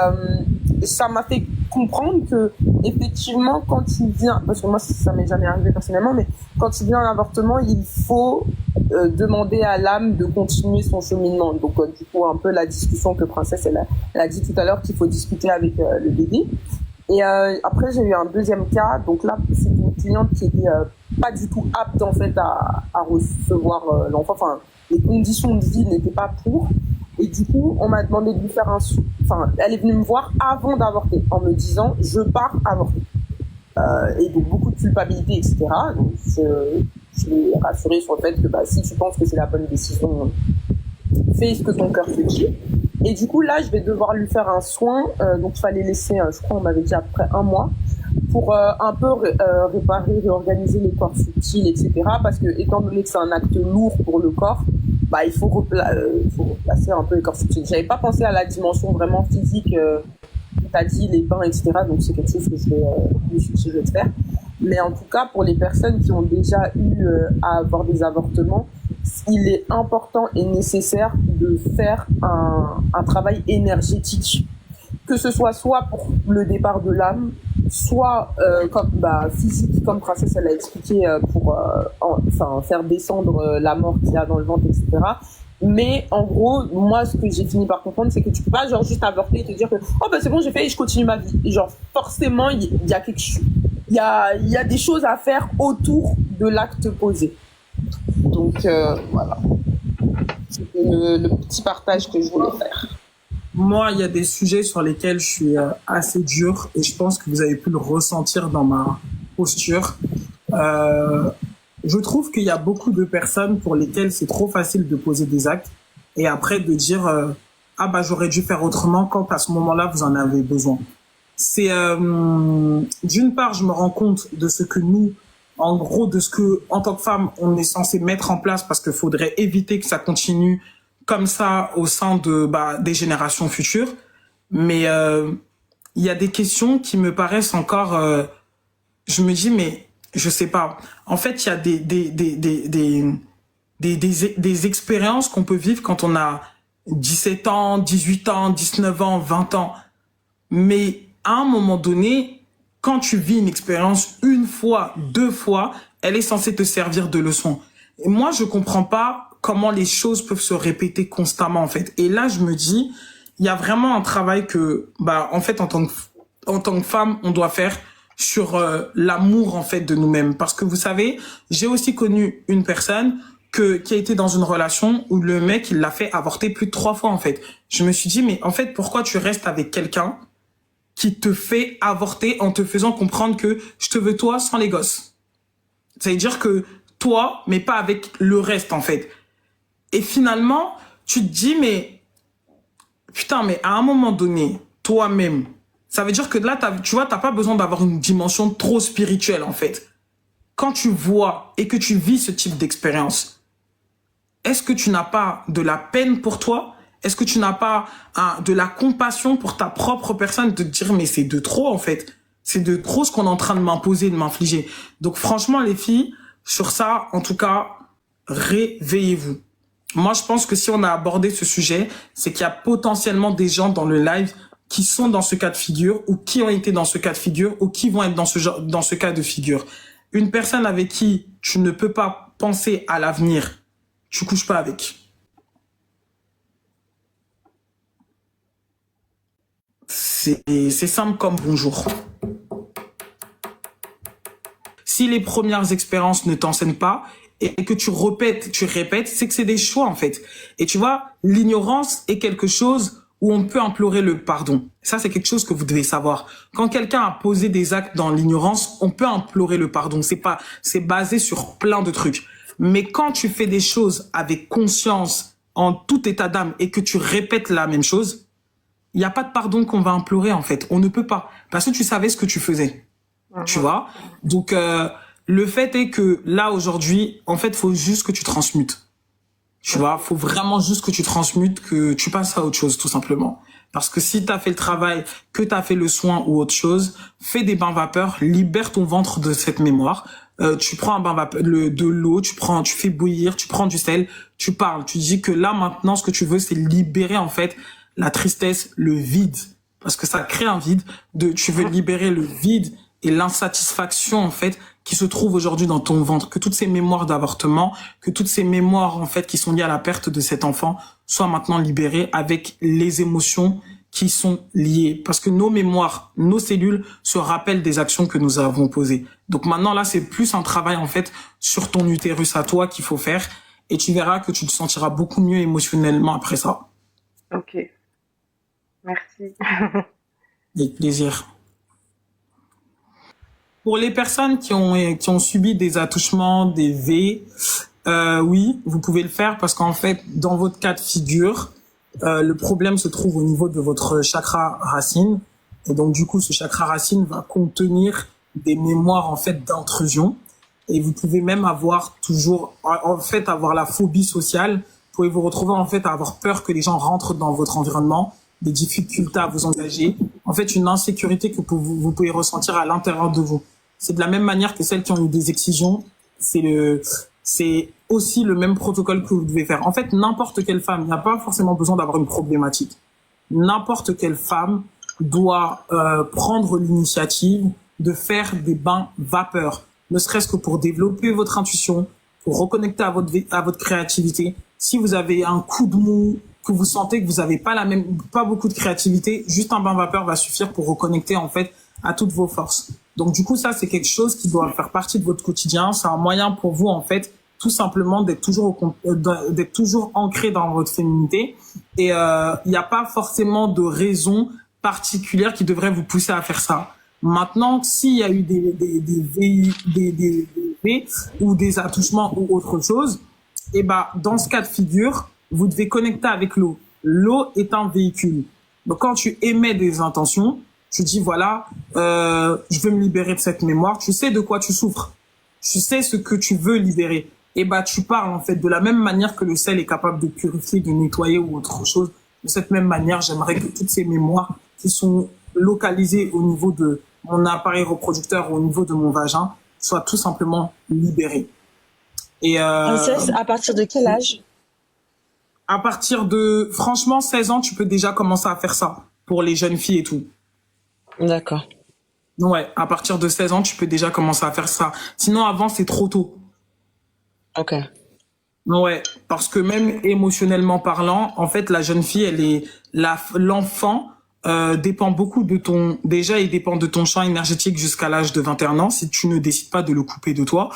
ça m'a fait comprendre que effectivement quand il vient, parce que moi ça m'est jamais arrivé personnellement, mais quand il vient un avortement, il faut demander à l'âme de continuer son cheminement. Donc du coup un peu la discussion que Princesse elle a dit tout à l'heure, qu'il faut discuter avec le bébé. Et après j'ai eu un deuxième cas, donc là c'est une cliente qui était pas du tout apte en fait à recevoir l'enfant, enfin les conditions de vie n'étaient pas pour, et du coup on m'a demandé de lui faire elle est venue me voir avant d'avorter en me disant je pars avorter, et donc beaucoup de culpabilité, etc. Donc je l'ai rassurée sur le fait que si tu penses que c'est la bonne décision, fais ce que ton cœur te dit. Et du coup là je vais devoir lui faire un soin, donc il fallait laisser, je crois on m'avait dit après 1 mois, pour un peu réparer, réorganiser les corps subtils, etc. Parce que étant donné que c'est un acte lourd pour le corps, il faut replacer un peu les corps subtils. J'avais pas pensé à la dimension vraiment physique, t'as dit les bains, etc. Donc c'est quelque chose que je vais suggérer de faire. Mais en tout cas, pour les personnes qui ont déjà eu à avoir des avortements, il est important et nécessaire de faire un travail énergétique, que ce soit pour le départ de l'âme, soit comme physique, comme Princesse elle a expliqué, pour faire descendre la mort qu'il y a dans le ventre, etc. Mais en gros, moi, ce que j'ai fini par comprendre, c'est que tu peux pas genre juste avorter et te dire que oh ben c'est bon, j'ai fait et je continue ma vie. Et genre forcément, il y a quelque chose, il y a des choses à faire autour de l'acte posé. Donc voilà, c'était le petit partage que je voulais faire. Moi, il y a des sujets sur lesquels je suis assez dur et je pense que vous avez pu le ressentir dans ma posture. Je trouve qu'il y a beaucoup de personnes pour lesquelles c'est trop facile de poser des actes et après de dire ah bah j'aurais dû faire autrement quand à ce moment-là vous en avez besoin. C'est d'une part, je me rends compte de ce que nous, en gros, de ce que en tant que femme on est censé mettre en place parce qu'il faudrait éviter que ça continue comme ça au sein de des générations futures. Mais il y a des questions qui me paraissent encore. Je me dis mais je sais pas. En fait, il y a des expériences qu'on peut vivre quand on a 17 ans, 18 ans, 19 ans, 20 ans. Mais à un moment donné, quand tu vis une expérience une fois, deux fois, elle est censée te servir de leçon. Et moi, je comprends pas comment les choses peuvent se répéter constamment, en fait. Et là, je me dis, il y a vraiment un travail que, en fait, en tant que femme, on doit faire sur l'amour, en fait, de nous-mêmes. Parce que vous savez, j'ai aussi connu une personne qui a été dans une relation où le mec, il l'a fait avorter plus de 3 fois, en fait. Je me suis dit, mais en fait, pourquoi tu restes avec quelqu'un qui te fait avorter en te faisant comprendre que je te veux toi sans les gosses? Ça veut dire que toi, mais pas avec le reste, en fait. Et finalement, tu te dis, mais putain, mais à un moment donné, toi-même, ça veut dire que là, tu vois, t'as pas besoin d'avoir une dimension trop spirituelle, en fait. Quand tu vois et que tu vis ce type d'expérience, est-ce que tu n'as pas de la peine pour toi? Est-ce que tu n'as pas de la compassion pour ta propre personne, de te dire, mais c'est de trop, en fait. C'est de trop ce qu'on est en train de m'imposer, de m'infliger. Donc franchement, les filles, sur ça, en tout cas, réveillez-vous. Moi, je pense que si on a abordé ce sujet, c'est qu'il y a potentiellement des gens dans le live qui sont dans ce cas de figure ou qui ont été dans ce cas de figure ou qui vont être dans ce cas de figure. Une personne avec qui tu ne peux pas penser à l'avenir, tu couches pas avec. C'est simple comme bonjour. Si les premières expériences ne t'enseignent pas et que tu répètes, c'est que c'est des choix en fait. Et tu vois, l'ignorance est quelque chose où on peut implorer le pardon. Ça, c'est quelque chose que vous devez savoir. Quand quelqu'un a posé des actes dans l'ignorance, on peut implorer le pardon. C'est basé sur plein de trucs. Mais quand tu fais des choses avec conscience, en tout état d'âme, et que tu répètes la même chose, il n'y a pas de pardon qu'on va implorer en fait. On ne peut pas. Parce que tu savais ce que tu faisais. Tu vois? Donc, le fait est que là, aujourd'hui, en fait, faut juste que tu transmutes. Tu vois? Faut vraiment juste que tu transmutes, que tu passes à autre chose, tout simplement. Parce que si tu as fait le travail, que tu as fait le soin ou autre chose, fais des bains vapeur, libère ton ventre de cette mémoire. Tu prends un bain vapeur, de l'eau, tu fais bouillir, tu prends du sel, tu parles. Tu dis que là, maintenant, ce que tu veux, c'est libérer, en fait, la tristesse, le vide. Parce que ça crée un vide. Tu veux libérer le vide et l'insatisfaction, en fait, qui se trouve aujourd'hui dans ton ventre, que toutes ces mémoires d'avortement, que toutes ces mémoires, en fait, qui sont liées à la perte de cet enfant, soient maintenant libérées avec les émotions qui sont liées. Parce que nos mémoires, nos cellules se rappellent des actions que nous avons posées. Donc maintenant, là, c'est plus un travail, en fait, sur ton utérus à toi qu'il faut faire. Et tu verras que tu te sentiras beaucoup mieux émotionnellement après ça. Ok. Merci. Avec plaisir. Pour les personnes qui ont subi des attouchements, des V, oui, vous pouvez le faire parce qu'en fait, dans votre cas de figure, le problème se trouve au niveau de votre chakra racine. Et donc, du coup, ce chakra racine va contenir des mémoires, en fait, d'intrusion. Et vous pouvez même avoir avoir la phobie sociale. Vous pouvez vous retrouver, en fait, à avoir peur que les gens rentrent dans votre environnement, des difficultés à vous engager. En fait, une insécurité que vous pouvez ressentir à l'intérieur de vous. C'est de la même manière que celles qui ont eu des excisions. C'est aussi le même protocole que vous devez faire. En fait, n'importe quelle femme, il n'y a pas forcément besoin d'avoir une problématique. N'importe quelle femme doit prendre l'initiative de faire des bains vapeur, ne serait-ce que pour développer votre intuition, pour reconnecter à votre créativité. Si vous avez un coup de mou, que vous sentez que vous avez pas beaucoup de créativité, juste un bain vapeur va suffire pour reconnecter en fait à toutes vos forces. Donc du coup, ça c'est quelque chose qui doit faire partie de votre quotidien. C'est un moyen pour vous en fait, tout simplement d'être toujours ancré dans votre féminité. Et il n'y a pas forcément de raison particulière qui devrait vous pousser à faire ça. Maintenant, s'il y a eu des ou des attouchements ou autre chose, et ben dans ce cas de figure, vous devez connecter avec l'eau. L'eau est un véhicule. Donc quand tu émets des intentions, tu dis voilà, je veux me libérer de cette mémoire. Tu sais de quoi tu souffres. Tu sais ce que tu veux libérer. Et ben tu parles en fait de la même manière que le sel est capable de purifier, de nettoyer ou autre chose. De cette même manière, j'aimerais que toutes ces mémoires qui sont localisées au niveau de mon appareil reproducteur ou au niveau de mon vagin soient tout simplement libérées. Et Princesse, à partir de quel âge? À partir de, franchement, 16 ans, tu peux déjà commencer à faire ça pour les jeunes filles et tout. D'accord. Ouais, à partir de 16 ans, tu peux déjà commencer à faire ça. Sinon, avant, c'est trop tôt. Ok. Ouais, parce que même émotionnellement parlant, en fait, la jeune fille, l'enfant dépend beaucoup de il dépend de ton champ énergétique jusqu'à l'âge de 21 ans, si tu ne décides pas de le couper de toi.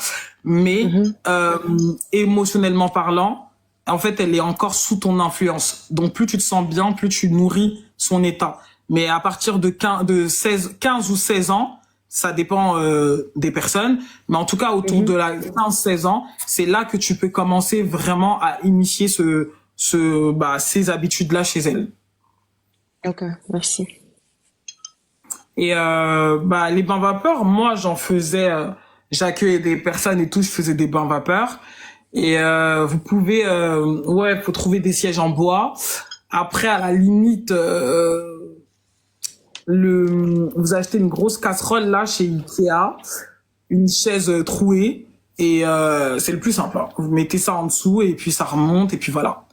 Mais émotionnellement parlant, en fait, elle est encore sous ton influence. Donc, plus tu te sens bien, plus tu nourris son état. Mais à partir de 15 ou 16 ans, ça dépend des personnes, mais en tout cas autour de la 15-16 ans, c'est là que tu peux commencer vraiment à initier ces habitudes-là chez elle. Ok, merci. Et les bains vapeurs, moi j'en faisais, j'accueillais des personnes et tout, je faisais des bains vapeurs. Et vous pouvez, faut trouver des sièges en bois. Après, à la limite, vous achetez une grosse casserole là chez Ikea, une chaise trouée et c'est le plus simple. Hein. Vous mettez ça en dessous et puis ça remonte et puis voilà.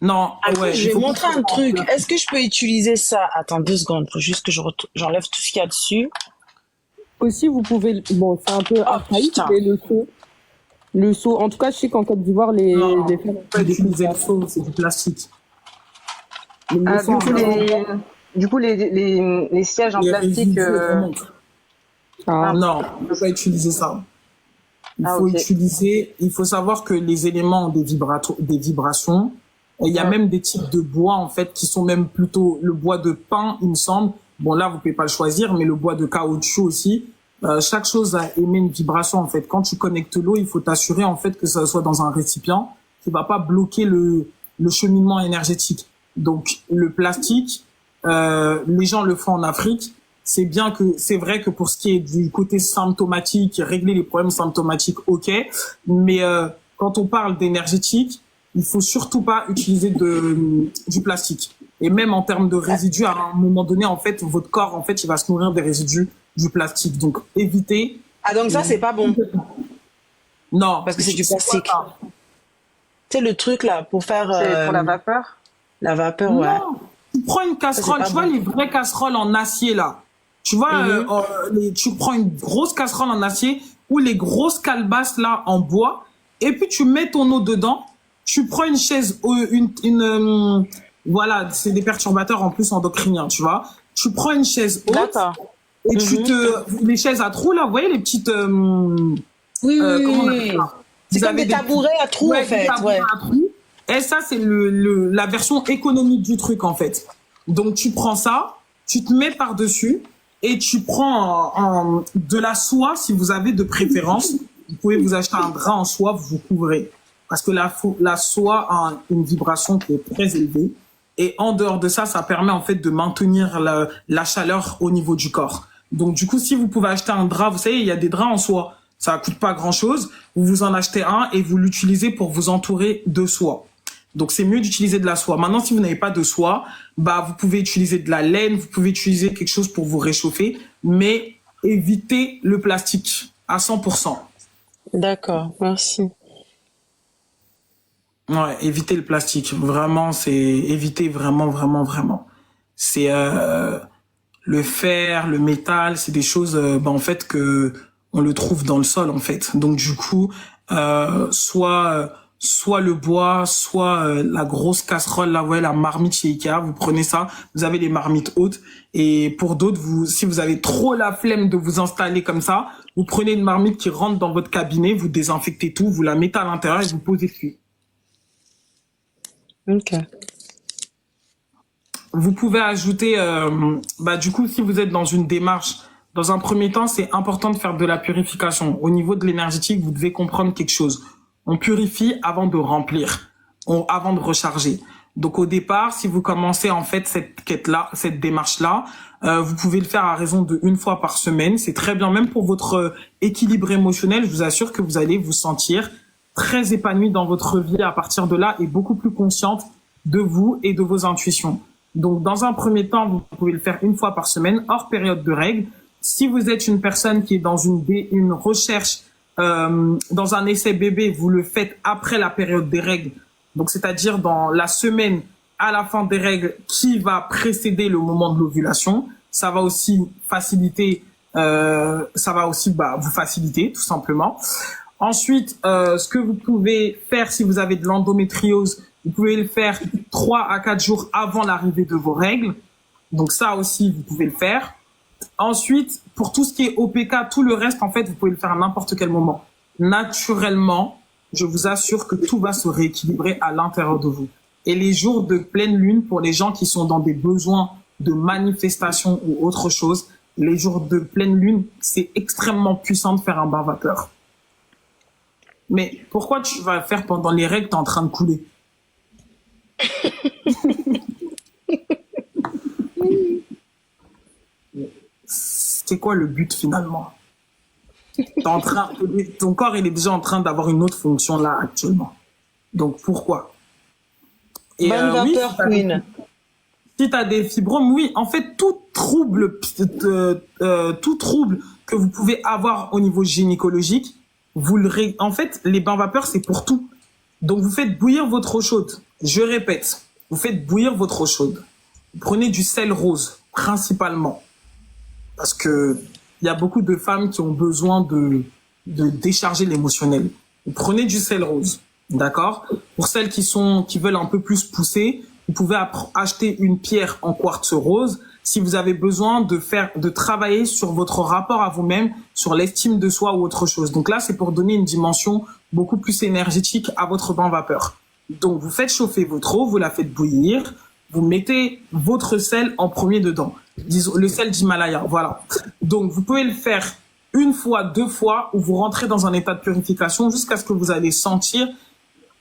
Non, attends, je vais montrer un truc. Est-ce que je peux utiliser ça? Attends 2 secondes, faut juste que j'enlève tout ce qu'il y a dessus. Aussi, vous pouvez, bon, c'est un peu archaïque, mais le seau, en tout cas, je sais qu'en Côte d'Ivoire, les femmes on peut utiliser le seau, c'est du plastique. Du coup, les sièges en plastique. Non, on ne peut pas utiliser ça. Il faut savoir que les éléments ont des vibrations. Et il y a même des types de bois, en fait, qui sont même plutôt le bois de pin, il me semble. Bon, là, vous pouvez pas le choisir, mais le bois de caoutchouc aussi. Chaque chose a émis une vibration, en fait. Quand tu connectes l'eau, il faut t'assurer, en fait, que ça soit dans un récipient qui va pas bloquer le cheminement énergétique. Donc, le plastique, les gens le font en Afrique. C'est vrai que pour ce qui est du côté symptomatique, régler les problèmes symptomatiques, ok. Mais quand on parle d'énergétique, il faut surtout pas utiliser du plastique. Et même en termes de résidus, à un moment donné, en fait, votre corps, en fait, il va se nourrir des résidus du plastique. Donc, évitez. Ah, donc ça, c'est pas bon. Non. Parce que c'est du plastique. C'est le truc, là, pour faire... C'est pour la vapeur? La vapeur, ouais. Non. Tu prends une casserole, tu vois les vraies casseroles en acier, là. Tu vois, tu prends une grosse casserole en acier ou les grosses calebasses, là, en bois, et puis tu mets ton eau dedans. Tu prends une chaise, voilà, c'est des perturbateurs en plus endocriniens, tu vois. Tu prends une chaise haute. D'accord. Et les chaises à trous, là, vous voyez les petites, oui. C'est comme avez des tabourets à trous, en fait. Ouais. À trous. Et ça, c'est la version économique du truc, en fait. Donc, tu prends ça, tu te mets par-dessus et tu prends de la soie, si vous avez de préférence. Vous pouvez vous acheter un drap en soie, vous vous couvrez. Parce que la soie a une vibration qui est très élevée. Et en dehors de ça, ça permet en fait de maintenir la chaleur au niveau du corps. Donc du coup, si vous pouvez acheter un drap, vous savez, il y a des draps en soie. Ça coûte pas grand-chose. Vous en achetez un et vous l'utilisez pour vous entourer de soie. Donc c'est mieux d'utiliser de la soie. Maintenant, si vous n'avez pas de soie, vous pouvez utiliser de la laine, vous pouvez utiliser quelque chose pour vous réchauffer, mais évitez le plastique à 100%. D'accord, merci. Ouais, éviter le plastique. Vraiment, c'est éviter vraiment. C'est le fer, le métal, c'est des choses en fait que on le trouve dans le sol en fait. Donc du coup, soit soit le bois, soit la grosse casserole, là, ouais, la marmite chez Ikea. Vous prenez ça, vous avez les marmites hautes. Et pour d'autres, si vous avez trop la flemme de vous installer comme ça, vous prenez une marmite qui rentre dans votre cabinet, vous désinfectez tout, vous la mettez à l'intérieur et vous posez dessus. Ok. Vous pouvez ajouter, du coup, si vous êtes dans une démarche, dans un premier temps, c'est important de faire de la purification. Au niveau de l'énergétique, vous devez comprendre quelque chose. On purifie avant de remplir, avant de recharger. Donc au départ, si vous commencez en fait cette quête-là, cette démarche-là, vous pouvez le faire à raison de 1 fois par semaine. C'est très bien, même pour votre équilibre émotionnel. Je vous assure que vous allez vous sentir très épanoui dans votre vie à partir de là et beaucoup plus consciente de vous et de vos intuitions. Donc dans un premier temps, vous pouvez le faire 1 fois par semaine, hors période de règles. Si vous êtes une personne qui est dans une recherche, dans un essai bébé, vous le faites après la période des règles. Donc, c'est-à-dire dans la semaine à la fin des règles qui va précéder le moment de l'ovulation. Ça va aussi faciliter, vous faciliter tout simplement. Ensuite, ce que vous pouvez faire si vous avez de l'endométriose, vous pouvez le faire 3 à 4 jours avant l'arrivée de vos règles. Donc ça aussi, vous pouvez le faire. Ensuite, pour tout ce qui est OPK, tout le reste, en fait, vous pouvez le faire à n'importe quel moment. Naturellement, je vous assure que tout va se rééquilibrer à l'intérieur de vous. Et les jours de pleine lune, pour les gens qui sont dans des besoins de manifestation ou autre chose, les jours de pleine lune, c'est extrêmement puissant de faire un bain vapeur. Mais pourquoi tu vas faire pendant les règles, t'es en train de couler? C'est quoi le but finalement? Ton corps il est déjà en train d'avoir une autre fonction là actuellement. Donc pourquoi? Et bonne vapeur, Queen. Si tu as des fibromes, oui, en fait tout trouble que vous pouvez avoir au niveau gynécologique, en fait les bains vapeurs c'est pour tout. Donc vous faites bouillir votre eau chaude. Je répète, vous faites bouillir votre eau chaude. Vous prenez du sel rose principalement. Parce que il y a beaucoup de femmes qui ont besoin de décharger l'émotionnel. Vous prenez du sel rose, d'accord? Pour celles qui veulent un peu plus pousser, vous pouvez acheter une pierre en quartz rose. Si vous avez besoin de travailler sur votre rapport à vous-même, sur l'estime de soi ou autre chose. Donc là, c'est pour donner une dimension beaucoup plus énergétique à votre bain vapeur. Donc vous faites chauffer votre eau, vous la faites bouillir, vous mettez votre sel en premier dedans. Disons, le sel d'Himalaya, voilà. Donc, vous pouvez le faire 1 fois, 2 fois, où vous rentrez dans un état de purification jusqu'à ce que vous allez sentir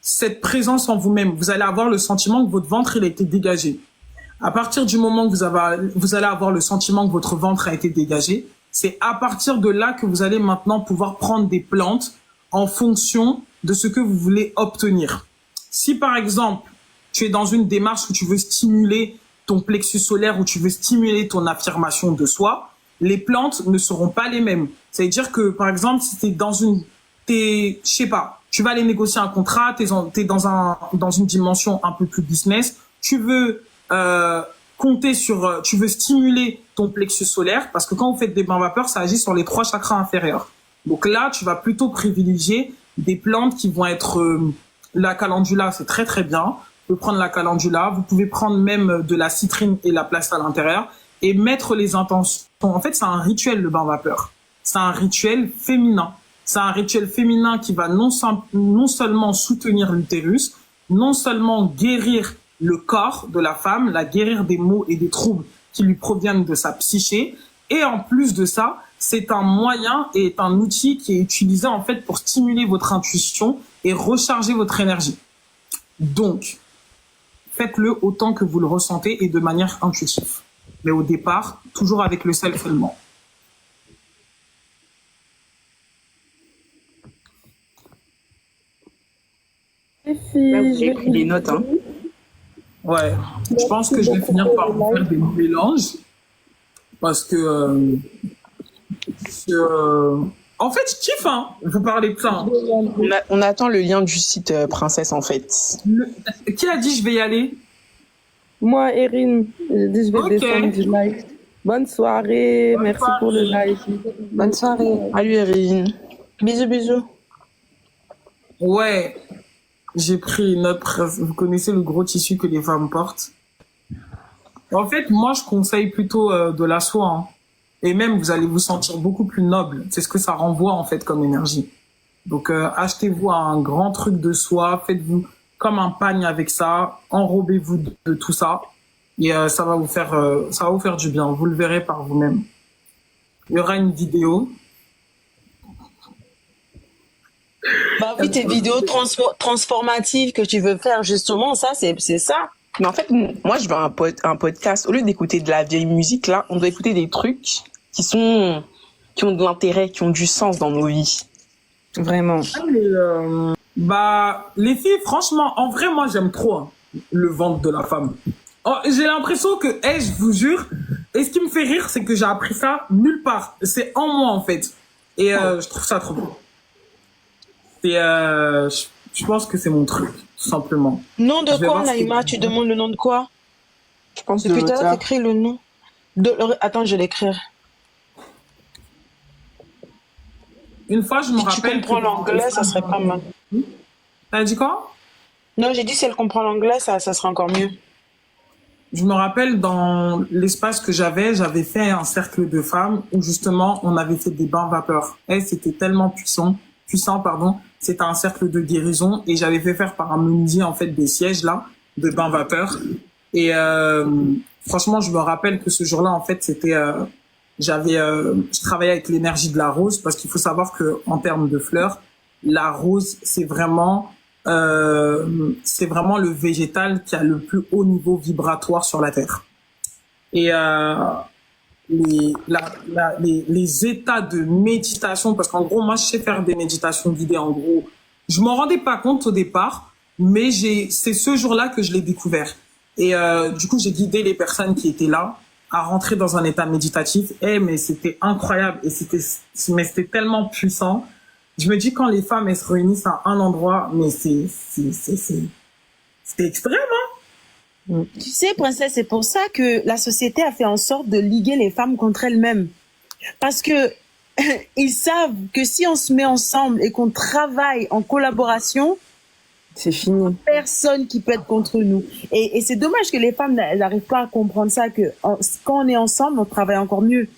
cette présence en vous-même. Vous allez avoir le sentiment que votre ventre, il a été dégagé. À partir du moment que vous allez avoir le sentiment que votre ventre a été dégagé, c'est à partir de là que vous allez maintenant pouvoir prendre des plantes en fonction de ce que vous voulez obtenir. Si, par exemple, tu es dans une démarche où tu veux stimuler ton plexus solaire, où tu veux stimuler ton affirmation de soi, les plantes ne seront pas les mêmes. C'est-à-dire que, par exemple, si je sais pas, tu vas aller négocier un contrat, t'es dans une dimension un peu plus business, tu veux tu veux stimuler ton plexus solaire, parce que quand vous faites des bains vapeurs, ça agit sur les 3 chakras inférieurs. Donc là, tu vas plutôt privilégier des plantes qui vont être la calendula, c'est très très bien. Vous pouvez prendre la calendula, vous pouvez prendre même de la citrine et la placer à l'intérieur et mettre les intentions. En fait, c'est un rituel, le bain vapeur. C'est un rituel féminin. C'est un rituel féminin qui va non seulement soutenir l'utérus, non seulement guérir le corps de la femme, la guérir des maux et des troubles qui lui proviennent de sa psyché. Et en plus de ça, c'est un moyen et un outil qui est utilisé en fait pour stimuler votre intuition et recharger votre énergie. Donc, faites-le autant que vous le ressentez et de manière intuitive. Mais au départ, toujours avec le sel seulement. Là, vous avez pris des notes, hein. Ouais, je pense que je vais finir par vous faire des mélanges. Parce que... en fait, je kiffe, hein. Vous parlez de ça. Hein. On attend le lien du site Princesse, en fait. Qui a dit je vais y aller? Moi, Erin, j'ai dit je vais Ok. descendre du live. Bonne soirée, Bonne merci soirée. pour le live. Bonne soirée. Salut, Erin. Bisous, bisous. Ouais. J'ai pris une autre. Vous connaissez le gros tissu que les femmes portent. En fait, moi, je conseille plutôt de la soie. Hein. Et même, vous allez vous sentir beaucoup plus noble. C'est ce que ça renvoie, en fait, comme énergie. Donc, achetez-vous un grand truc de soie. Faites-vous comme un pagne avec ça. Enrobez-vous de tout ça. Et ça va vous faire du bien. Vous le verrez par vous-même. Il y aura une vidéo. Bah oui, tes vidéos transformatives que tu veux faire, justement, ça, c'est ça. Mais en fait, moi, je veux un podcast. Au lieu d'écouter de la vieille musique, là, on doit écouter des trucs qui ont de l'intérêt, qui ont du sens dans nos vies. Vraiment. Bah, les filles, franchement, en vrai, moi, j'aime trop hein, le ventre de la femme. Oh, j'ai l'impression que, je vous jure, et ce qui me fait rire, c'est que j'ai appris ça nulle part. C'est en moi, en fait. Et je trouve ça trop beau. Et je pense que c'est mon truc, tout simplement. Nom de quoi, Naïma? Tu demandes le nom de quoi? Je pense Depuis tout à l'heure, t'écris le nom. Attends, je vais l'écrire. Une fois, je me rappelle. Si tu comprends l'anglais, ça serait pas mal. T'as dit quoi? Non, j'ai dit si elle comprend l'anglais, ça serait encore mieux. Je me rappelle dans l'espace que j'avais fait un cercle de femmes où justement on avait fait des bains vapeur. Et c'était tellement puissant, pardon. C'était un cercle de guérison et j'avais fait faire par un menuisier en fait des sièges là de bains vapeur. Et franchement, je me rappelle que ce jour-là en fait c'était je travaillais avec l'énergie de la rose parce qu'il faut savoir que en termes de fleurs, la rose c'est vraiment le végétal qui a le plus haut niveau vibratoire sur la terre. Et les états de méditation, parce qu'en gros, moi, je sais faire des méditations guidées, en gros. Je m'en rendais pas compte au départ, mais c'est ce jour-là que je l'ai découvert. Et du coup, j'ai guidé les personnes qui étaient là à rentrer dans un état méditatif. Mais c'était incroyable et c'était tellement puissant. Je me dis quand les femmes elles se réunissent à un endroit, mais c'était extrême, hein. Tu sais, princesse, c'est pour ça que la société a fait en sorte de liguer les femmes contre elles-mêmes. Parce que ils savent que si on se met ensemble et qu'on travaille en collaboration, c'est fini. Personne qui peut être contre nous. Et c'est dommage que les femmes n'arrivent pas à comprendre ça, que quand on est ensemble, on travaille encore mieux.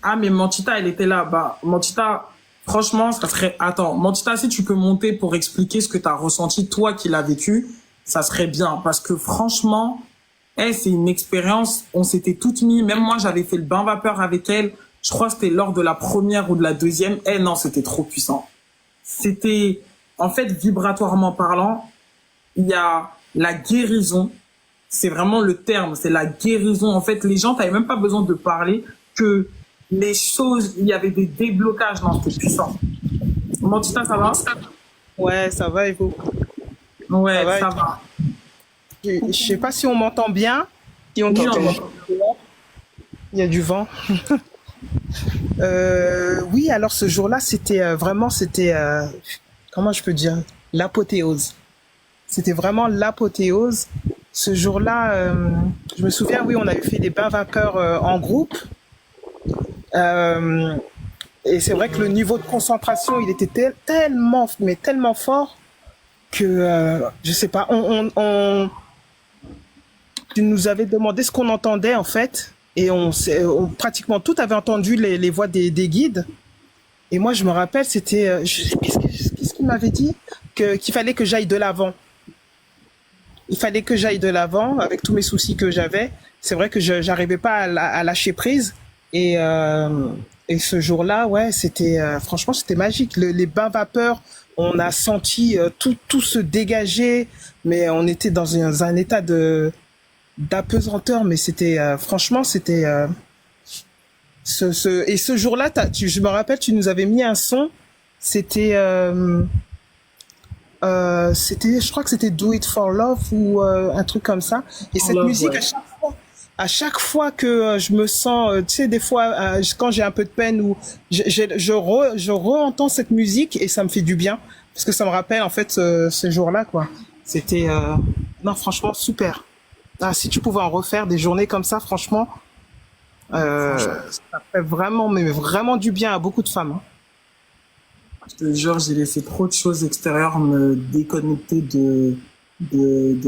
Ah, mais Mantita, elle était là. Bah, Mantita, franchement, ça serait... Attends, Mantita, si tu peux monter pour expliquer ce que tu as ressenti, toi qui l'as vécu, ça serait bien. Parce que franchement, c'est une expérience. On s'était toutes mis. Même moi, j'avais fait le bain vapeur avec elle. Je crois que c'était lors de la première ou de la deuxième. Non, c'était trop puissant. C'était... En fait, vibratoirement parlant, il y a la guérison. C'est vraiment le terme. C'est la guérison. En fait, les gens, t'avais même pas besoin de parler que les choses, il y avait des déblocages. Non, c'était puissant. Mantita, ça va? Ouais, ça va, et vous? Ouais, ça va. Je sais pas si on m'entend bien. Si on t'entend. Il y a du vent. Oui, alors ce jour-là, c'était vraiment, comment je peux dire, l'apothéose. C'était vraiment l'apothéose. Ce jour-là, je me souviens, oui, on avait fait des bains vapeurs en groupe. Et c'est vrai que le niveau de concentration, il était tellement fort que, je sais pas, tu nous avais demandé ce qu'on entendait en fait, et pratiquement tout avait entendu les voix des guides. Et moi, je me rappelle, c'était, qu'est-ce qu'il m'avait dit, qu'il fallait que j'aille de l'avant. Il fallait que j'aille de l'avant avec tous mes soucis que j'avais. C'est vrai que j'arrivais pas à lâcher prise. Et ce jour-là, ouais, c'était franchement, c'était magique. Les bains vapeurs, on a senti tout se dégager, mais on était dans un état d'apesanteur. Mais c'était franchement, c'était et ce jour-là, je me rappelle, tu nous avais mis un son. C'était je crois que c'était Do It For Love ou un truc comme ça. Et cette musique, ouais. À chaque fois que je me sens, tu sais, des fois, quand j'ai un peu de peine, ou je re-entends cette musique et ça me fait du bien. Parce que ça me rappelle, en fait, ce jour-là, quoi. C'était, non, franchement, super. Ah, si tu pouvais en refaire des journées comme ça, franchement, ça fait vraiment, mais vraiment du bien à beaucoup de femmes. Hein. Je te jure, j'ai laissé trop de choses extérieures me déconnecter de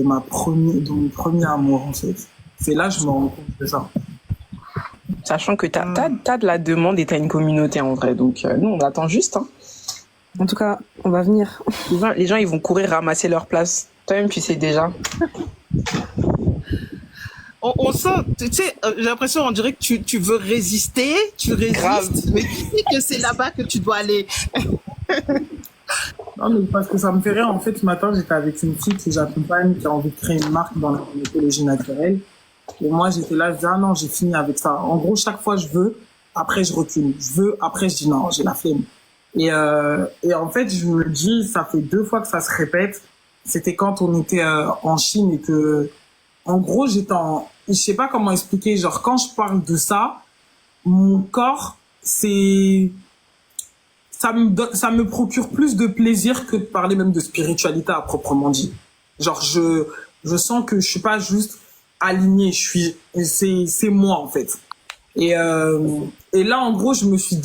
mon premier amour, en fait. C'est là que je me rends compte de ça. Sachant que t'as de la demande et t'as une communauté en vrai. Donc, nous, on attend juste. Hein. En tout cas, on va venir. Les gens, ils vont courir ramasser leur place. Toi-même, tu sais déjà. On sent, tu sais, j'ai l'impression, on dirait que tu veux résister, tu résistes, Grave. mais tu sais que c'est là-bas que tu dois aller. Non, mais parce que ça me fait rire. En fait, ce matin, j'étais avec une fille que j'accompagne, qui a envie de créer une marque dans la gynécologie naturelle. Et moi, j'étais là, je disais, ah non, j'ai fini avec ça. En gros, chaque fois, je veux, après, je recule. Je veux, après, je dis non, j'ai la flemme. Et en fait, je me dis, ça fait 2 fois que ça se répète. C'était quand on était en Chine et que, en gros, je sais pas comment expliquer, genre, quand je parle de ça, mon corps, ça me procure plus de plaisir que de parler même de spiritualité à proprement dit. Genre, je sens que je suis pas juste aligné, c'est moi, en fait. Et là, en gros, je me suis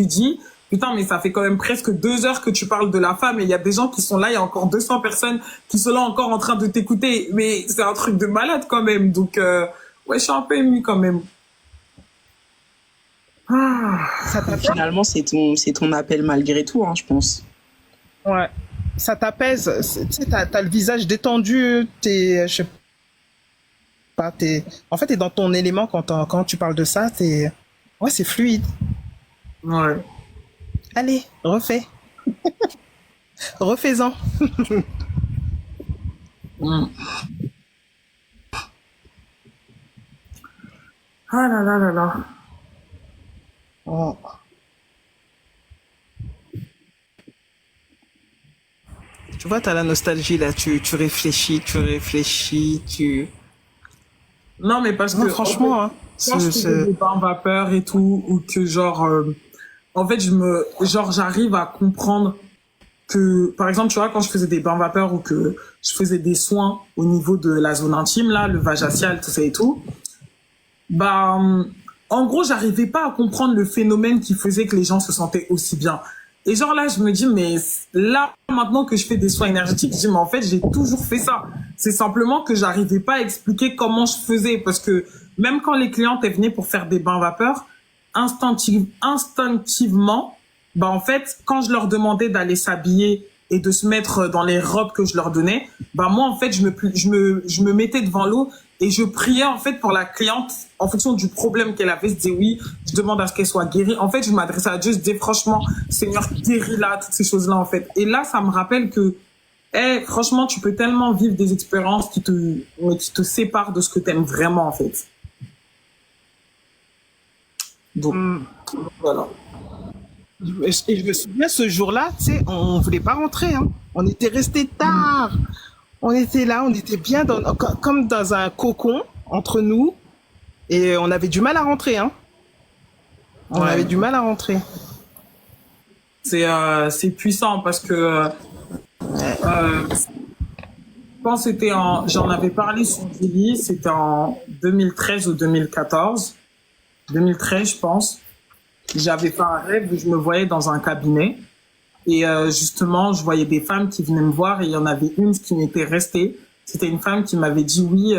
dit, putain, mais ça fait quand même presque 2 heures que tu parles de la femme et il y a des gens qui sont là, il y a encore 200 personnes qui sont là encore en train de t'écouter. Mais c'est un truc de malade quand même. Donc, ouais, je suis un peu émue quand même. Finalement, c'est ton appel malgré tout, hein, je pense. Ouais. Ça t'apaise. Tu sais, t'as le visage détendu. Je sais pas, en fait, t'es dans ton élément quand tu parles de ça. Ouais, c'est fluide. Ouais. Allez, refais. Refais-en. Ah là là là là. Oh. Tu vois, t'as la nostalgie là, tu réfléchis, Non, mais parce Non, que franchement, en fait, quand je faisais des bains vapeur et tout, ou que genre, en fait, j'arrive à comprendre que, par exemple, tu vois, quand je faisais des bains vapeur ou que je faisais des soins au niveau de la zone intime, là, le vajacial, tout ça et tout, bah, en gros, j'arrivais pas à comprendre le phénomène qui faisait que les gens se sentaient aussi bien. Et genre là, je me dis, mais là, maintenant que je fais des soins énergétiques, je dis, mais en fait, j'ai toujours fait ça. C'est simplement que j'arrivais pas à expliquer comment je faisais. Parce que même quand les clientes venaient pour faire des bains vapeur, instinctivement, bah en fait, quand je leur demandais d'aller s'habiller et de se mettre dans les robes que je leur donnais, bah moi, en fait, je me mettais devant l'eau et je priais, en fait, pour la cliente, en fonction du problème qu'elle avait. Je disais oui, je demande à ce qu'elle soit guérie. En fait, je m'adressais à Dieu, je disais franchement, Seigneur, guéris-la, toutes ces choses-là, en fait. Et là, ça me rappelle que, franchement, tu peux tellement vivre des expériences qui te séparent de ce que t'aimes vraiment, en fait. Donc, voilà. Et je me souviens, ce jour-là, tu sais, on voulait pas rentrer, hein. On était resté tard. On était là, on était bien comme dans un cocon entre nous. Et on avait du mal à rentrer, hein. On avait du mal à rentrer. C'est puissant parce que, je pense que j'en avais parlé sur Billy, c'était en 2013 ou 2014. 2013, je pense. J'avais fait un rêve où je me voyais dans un cabinet et justement je voyais des femmes qui venaient me voir et il y en avait une qui m'était restée. C'était une femme qui m'avait dit oui,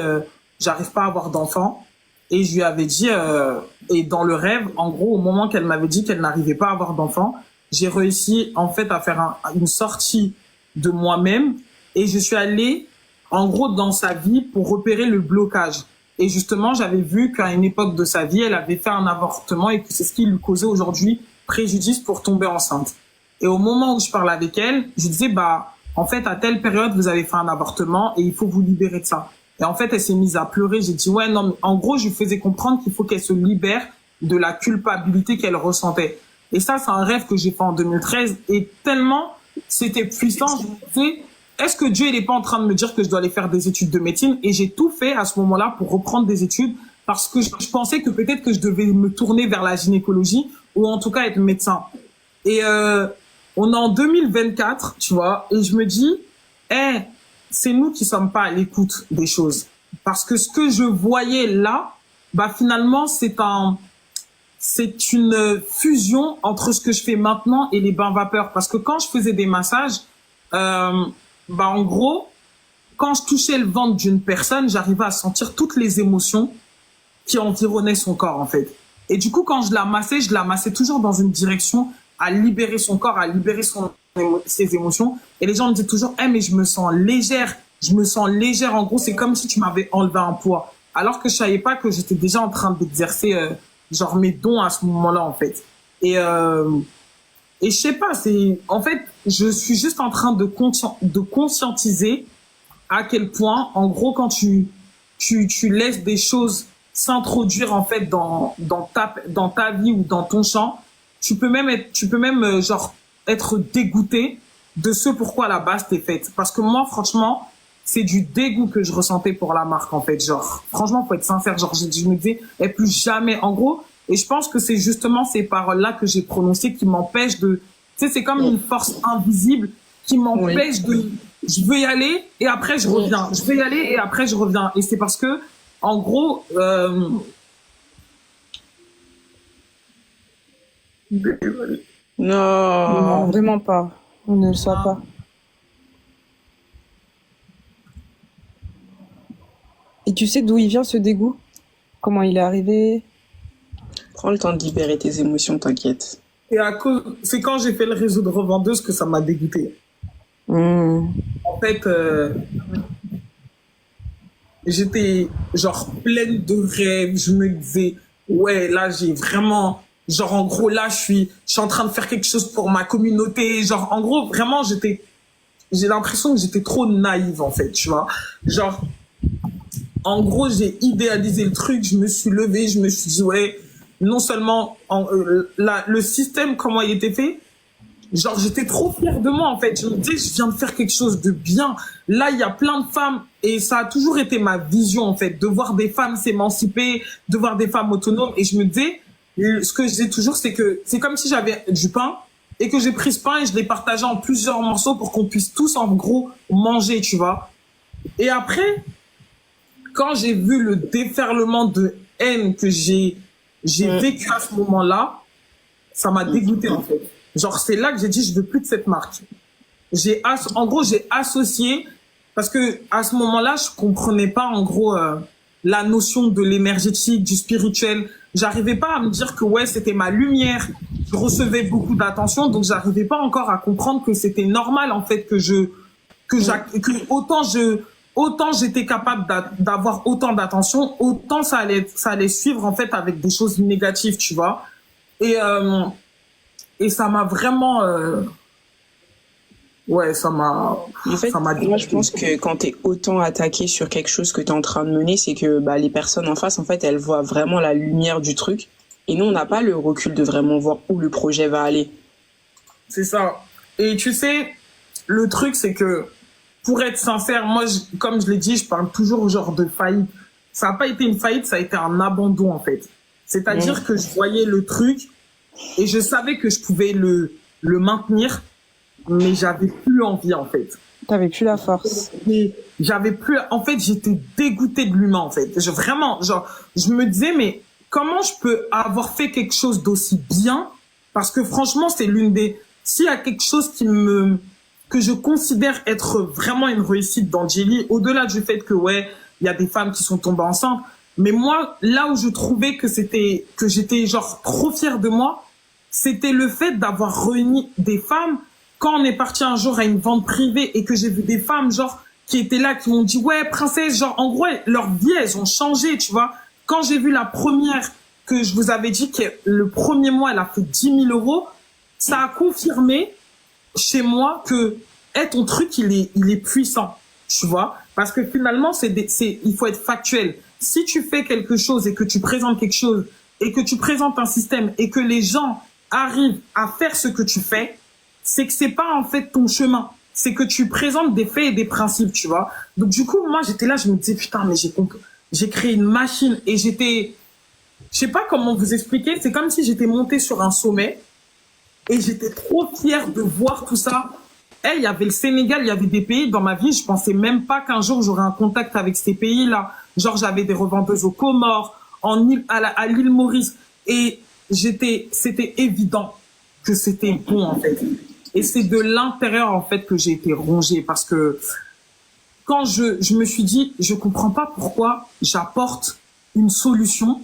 j'arrive pas à avoir d'enfants et je lui avais dit et dans le rêve, en gros, au moment qu'elle m'avait dit qu'elle n'arrivait pas à avoir d'enfants, j'ai réussi en fait à faire une sortie de moi-même et je suis allée en gros dans sa vie pour repérer le blocage. Et justement, j'avais vu qu'à une époque de sa vie, elle avait fait un avortement et que c'est ce qui lui causait aujourd'hui préjudice pour tomber enceinte. Et au moment où je parlais avec elle, je disais, bah, en fait, à telle période, vous avez fait un avortement et il faut vous libérer de ça. Et en fait, elle s'est mise à pleurer. J'ai dit, ouais, non, mais en gros, je lui faisais comprendre qu'il faut qu'elle se libère de la culpabilité qu'elle ressentait. Et ça, c'est un rêve que j'ai fait en 2013 et tellement c'était puissant, je me disais, est-ce que Dieu, il est pas en train de me dire que je dois aller faire des études de médecine? Et j'ai tout fait à ce moment-là pour reprendre des études parce que je pensais que peut-être que je devais me tourner vers la gynécologie ou en tout cas être médecin. Et on est en 2024, tu vois, et je me dis, c'est nous qui sommes pas à l'écoute des choses. Parce que ce que je voyais là, bah finalement, c'est une fusion entre ce que je fais maintenant et les bains vapeurs. Parce que quand je faisais des massages, en gros, quand je touchais le ventre d'une personne, j'arrivais à sentir toutes les émotions qui environnaient son corps, en fait. Et du coup, quand je la massais toujours dans une direction à libérer son corps, à libérer ses émotions. Et les gens me disaient toujours, mais je me sens légère. Je me sens légère. En gros, c'est comme si tu m'avais enlevé un poids. Alors que je savais pas que j'étais déjà en train d'exercer, mes dons à ce moment-là, en fait. Et je sais pas, en fait, je suis juste en train de conscientiser à quel point, en gros, quand tu laisses des choses s'introduire, en fait, dans ta vie ou dans ton champ, tu peux même être dégoûté de ce pourquoi la base t'est faite. Parce que moi, franchement, c'est du dégoût que je ressentais pour la marque, en fait. Franchement, faut être sincère. Je me disais, plus jamais, en gros. Et je pense que c'est justement ces paroles-là que j'ai prononcées qui m'empêchent de, tu sais, c'est comme une force invisible qui m'empêche je veux y aller et après je reviens. Je veux y aller et après je reviens. Et c'est parce que, en gros, Non, vraiment pas. On ne le soit pas. Et tu sais d'où il vient ce dégoût? Comment il est arrivé? Prends le temps de libérer tes émotions, t'inquiète. Et c'est quand j'ai fait le réseau de revendeuses que ça m'a dégoûté. En fait, j'étais pleine de rêves. Je me disais, ouais, là j'ai vraiment, en gros là je suis en train de faire quelque chose pour ma communauté. En gros vraiment j'ai l'impression que j'étais trop naïve, en fait, tu vois. En gros j'ai idéalisé le truc. Je me suis levée, je me suis dit, ouais, non seulement le système, comment il était fait, j'étais trop fière de moi, en fait. Je me disais, je viens de faire quelque chose de bien. Là, il y a plein de femmes, et ça a toujours été ma vision, en fait, de voir des femmes s'émanciper, de voir des femmes autonomes. Et je me disais, ce que je disais toujours, c'est que c'est comme si j'avais du pain, et que j'ai pris ce pain et je l'ai partagé en plusieurs morceaux pour qu'on puisse tous, en gros, manger, tu vois. Et après, quand j'ai vu le déferlement de haine que j'ai vécu à ce moment-là, ça m'a dégoûté, en fait. C'est là que j'ai dit, je veux plus de cette marque. En gros, j'ai associé, parce que à ce moment-là, je comprenais pas, en gros, la notion de l'énergétique, du spirituel. J'arrivais pas à me dire que, ouais, c'était ma lumière. Je recevais beaucoup d'attention, donc j'arrivais pas encore à comprendre que c'était normal, en fait, autant j'étais capable d'avoir autant d'attention, autant ça allait suivre, en fait, avec des choses négatives, tu vois. Et ça m'a vraiment, ça m'a. En fait, moi je pense que quand t'es autant attaqué sur quelque chose que t'es en train de mener, c'est que les personnes en face, en fait, elles voient vraiment la lumière du truc. Et nous, on n'a pas le recul de vraiment voir où le projet va aller. C'est ça. Et tu sais, le truc, c'est que, pour être sincère, moi, comme je l'ai dit, je parle toujours de faillite. Ça n'a pas été une faillite, ça a été un abandon, en fait. C'est-à-dire que je voyais le truc et je savais que je pouvais le maintenir, mais j'avais plus envie, en fait. T'avais plus la force. Et en fait, j'étais dégoûtée de l'humain, en fait. Je me disais, mais comment je peux avoir fait quelque chose d'aussi bien? Parce que franchement, c'est s'il y a quelque chose que je considère être vraiment une réussite dans Jelly, au-delà du fait que, ouais, il y a des femmes qui sont tombées enceintes, mais moi, là où je trouvais que j'étais trop fière de moi, c'était le fait d'avoir réuni des femmes. Quand on est parti un jour à une vente privée et que j'ai vu des femmes, qui étaient là, qui m'ont dit, ouais, princesse, en gros, leur vie, elles ont changé, tu vois. Quand j'ai vu la première, que je vous avais dit que le premier mois, elle a fait 10 000 €, ça a confirmé chez moi que, ton truc, il est puissant, tu vois. Parce que finalement, il faut être factuel. Si tu fais quelque chose et que tu présentes quelque chose et que tu présentes un système et que les gens arrivent à faire ce que tu fais, c'est que c'est pas en fait ton chemin. C'est que tu présentes des faits et des principes, tu vois. Donc du coup, moi, j'étais là, je me disais, putain, mais j'ai créé une machine et je sais pas comment vous expliquer, c'est comme si j'étais montée sur un sommet et j'étais trop fière de voir tout ça. Il y avait le Sénégal, il y avait des pays dans ma vie, je pensais même pas qu'un jour j'aurais un contact avec ces pays-là. J'avais des revendeuses aux Comores, à l'île Maurice. Et c'était évident que c'était bon, en fait. Et c'est de l'intérieur, en fait, que j'ai été rongée parce que quand je me suis dit, je comprends pas pourquoi j'apporte une solution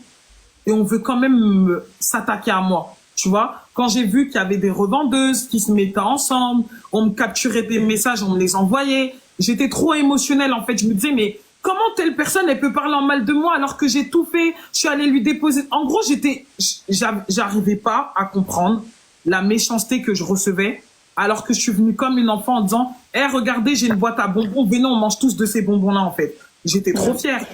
et on veut quand même s'attaquer à moi. Tu vois, quand j'ai vu qu'il y avait des revendeuses qui se mettaient ensemble, on me capturait des messages, on me les envoyait. J'étais trop émotionnelle, en fait. Je me disais, mais comment telle personne, elle peut parler en mal de moi alors que j'ai tout fait? Je suis allée lui déposer. En gros, j'arrivais pas à comprendre la méchanceté que je recevais alors que je suis venue comme une enfant en disant, regardez, j'ai une boîte à bonbons, venez, on mange tous de ces bonbons-là, en fait. J'étais trop fière.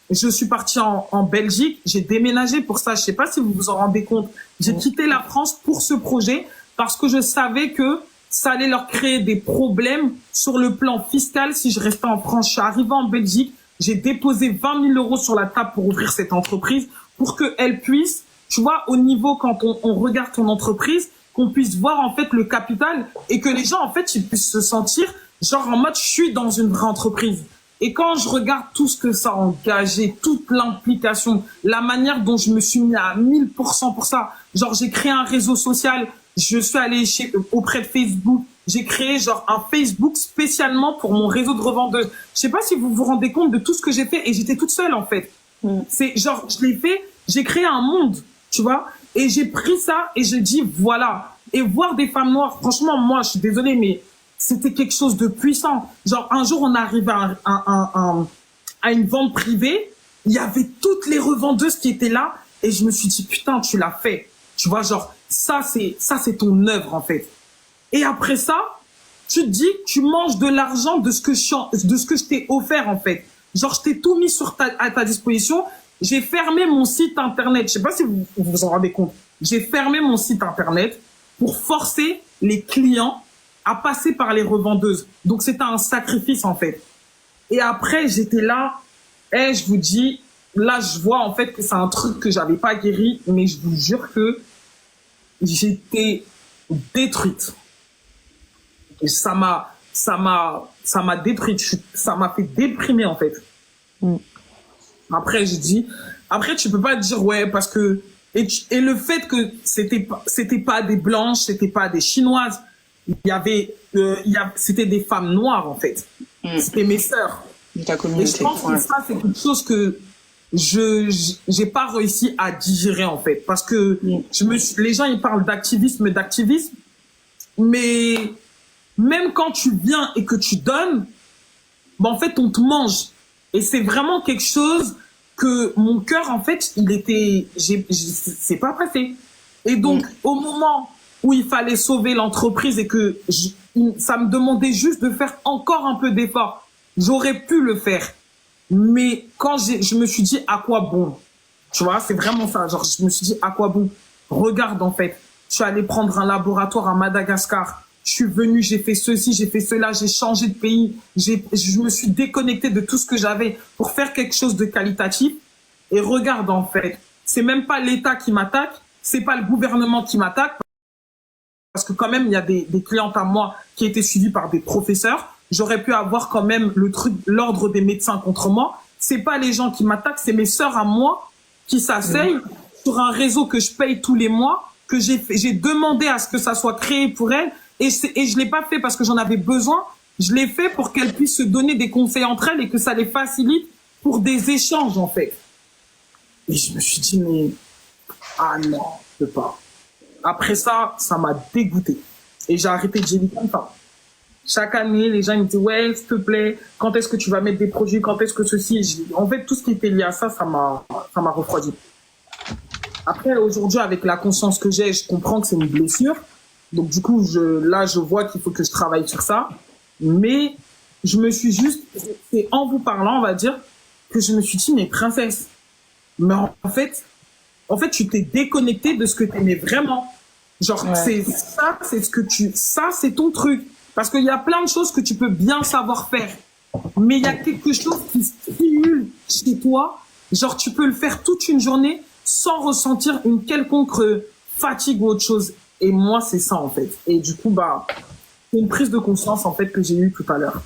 Je suis partie en Belgique, j'ai déménagé pour ça. Je sais pas si vous vous en rendez compte. J'ai quitté la France pour ce projet parce que je savais que ça allait leur créer des problèmes sur le plan fiscal si je restais en France. Je suis arrivée en Belgique, j'ai déposé 20 000 euros sur la table pour ouvrir cette entreprise pour qu'elle puisse, tu vois, au niveau quand on regarde ton entreprise, qu'on puisse voir en fait le capital et que les gens en fait ils puissent se sentir genre en mode je suis dans une vraie entreprise. Et quand je regarde tout ce que ça a engagé, toute l'implication, la manière dont je me suis mis à 1000% pour ça, genre j'ai créé un réseau social, je suis allée auprès de Facebook, j'ai créé genre un Facebook spécialement pour mon réseau de revendeurs. Je sais pas si vous vous rendez compte de tout ce que j'ai fait et j'étais toute seule en fait. C'est genre je l'ai fait, j'ai créé un monde, tu vois, et j'ai pris ça et j'ai dit voilà. Et voir des femmes noires, franchement moi je suis désolée mais c'était quelque chose de puissant. Genre, un jour, on arrive à une vente privée. Il y avait toutes les revendeuses qui étaient là. Et je me suis dit, putain, tu l'as fait. Tu vois, genre, ça, c'est ton œuvre, en fait. Et après ça, tu te dis, tu manges de l'argent de ce que je t'ai offert, en fait. Genre, je t'ai tout mis à ta disposition. J'ai fermé mon site internet. Je sais pas si vous vous en rendez compte. J'ai fermé mon site internet pour forcer les clients à passer par les revendeuses. Donc, c'était un sacrifice, en fait. Et après, j'étais là, je vous dis, là, je vois, en fait, que c'est un truc que j'avais pas guéri, mais je vous jure que j'étais détruite. Et ça m'a détruite. Ça m'a fait déprimer, en fait. Après, après, tu peux pas dire, ouais, parce que, et le fait que c'était pas des blanches, c'était pas des chinoises, c'était des femmes noires en fait. C'était mes sœurs. Ta communauté. Et je pense que ça c'est quelque chose que j'ai pas réussi à digérer en fait parce que les gens ils parlent d'activisme, mais même quand tu viens et que tu donnes, ben en fait on te mange et c'est vraiment quelque chose que mon cœur en fait c'est pas passé. Et donc au moment où il fallait sauver l'entreprise et que ça me demandait juste de faire encore un peu d'effort. J'aurais pu le faire. Mais quand je me suis dit, à quoi bon? Tu vois, c'est vraiment ça. Genre, je me suis dit, à quoi bon? Regarde, en fait. Je suis allée prendre un laboratoire à Madagascar. Je suis venue, j'ai fait ceci, j'ai fait cela, j'ai changé de pays. Je me suis déconnectée de tout ce que j'avais pour faire quelque chose de qualitatif. Et regarde, en fait. C'est même pas l'État qui m'attaque. C'est pas le gouvernement qui m'attaque. Parce que quand même, il y a des clientes à moi qui étaient suivies par des professeurs. J'aurais pu avoir quand même l'ordre des médecins contre moi. C'est pas les gens qui m'attaquent, c'est mes sœurs à moi qui s'asseyent sur un réseau que je paye tous les mois, que j'ai demandé à ce que ça soit créé pour elles. Et je l'ai pas fait parce que j'en avais besoin. Je l'ai fait pour qu'elles puissent se donner des conseils entre elles et que ça les facilite pour des échanges, en fait. Et je me suis dit, mais, ah non, je peux pas. Après ça, ça m'a dégoûté. Et j'ai arrêté de gérer comme ça. Chaque année, les gens me disaient, ouais, s'il te plaît, quand est-ce que tu vas mettre des produits, quand est-ce que ceci, en fait, tout ce qui était lié à ça, ça m'a refroidi. Après, aujourd'hui, avec la conscience que j'ai, je comprends que c'est une blessure. Donc, du coup, là, je vois qu'il faut que je travaille sur ça. Mais je me suis juste, c'est en vous parlant, on va dire, que je me suis dit, mais princesse, mais en fait, tu t'es déconnecté de ce que tu aimais vraiment. Genre, c'est ça, ça, c'est ton truc. Parce qu'il y a plein de choses que tu peux bien savoir faire. Mais il y a quelque chose qui stimule chez toi. Genre, tu peux le faire toute une journée sans ressentir une quelconque fatigue ou autre chose. Et moi, c'est ça, en fait. Et du coup, c'est une prise de conscience, en fait, que j'ai eue tout à l'heure.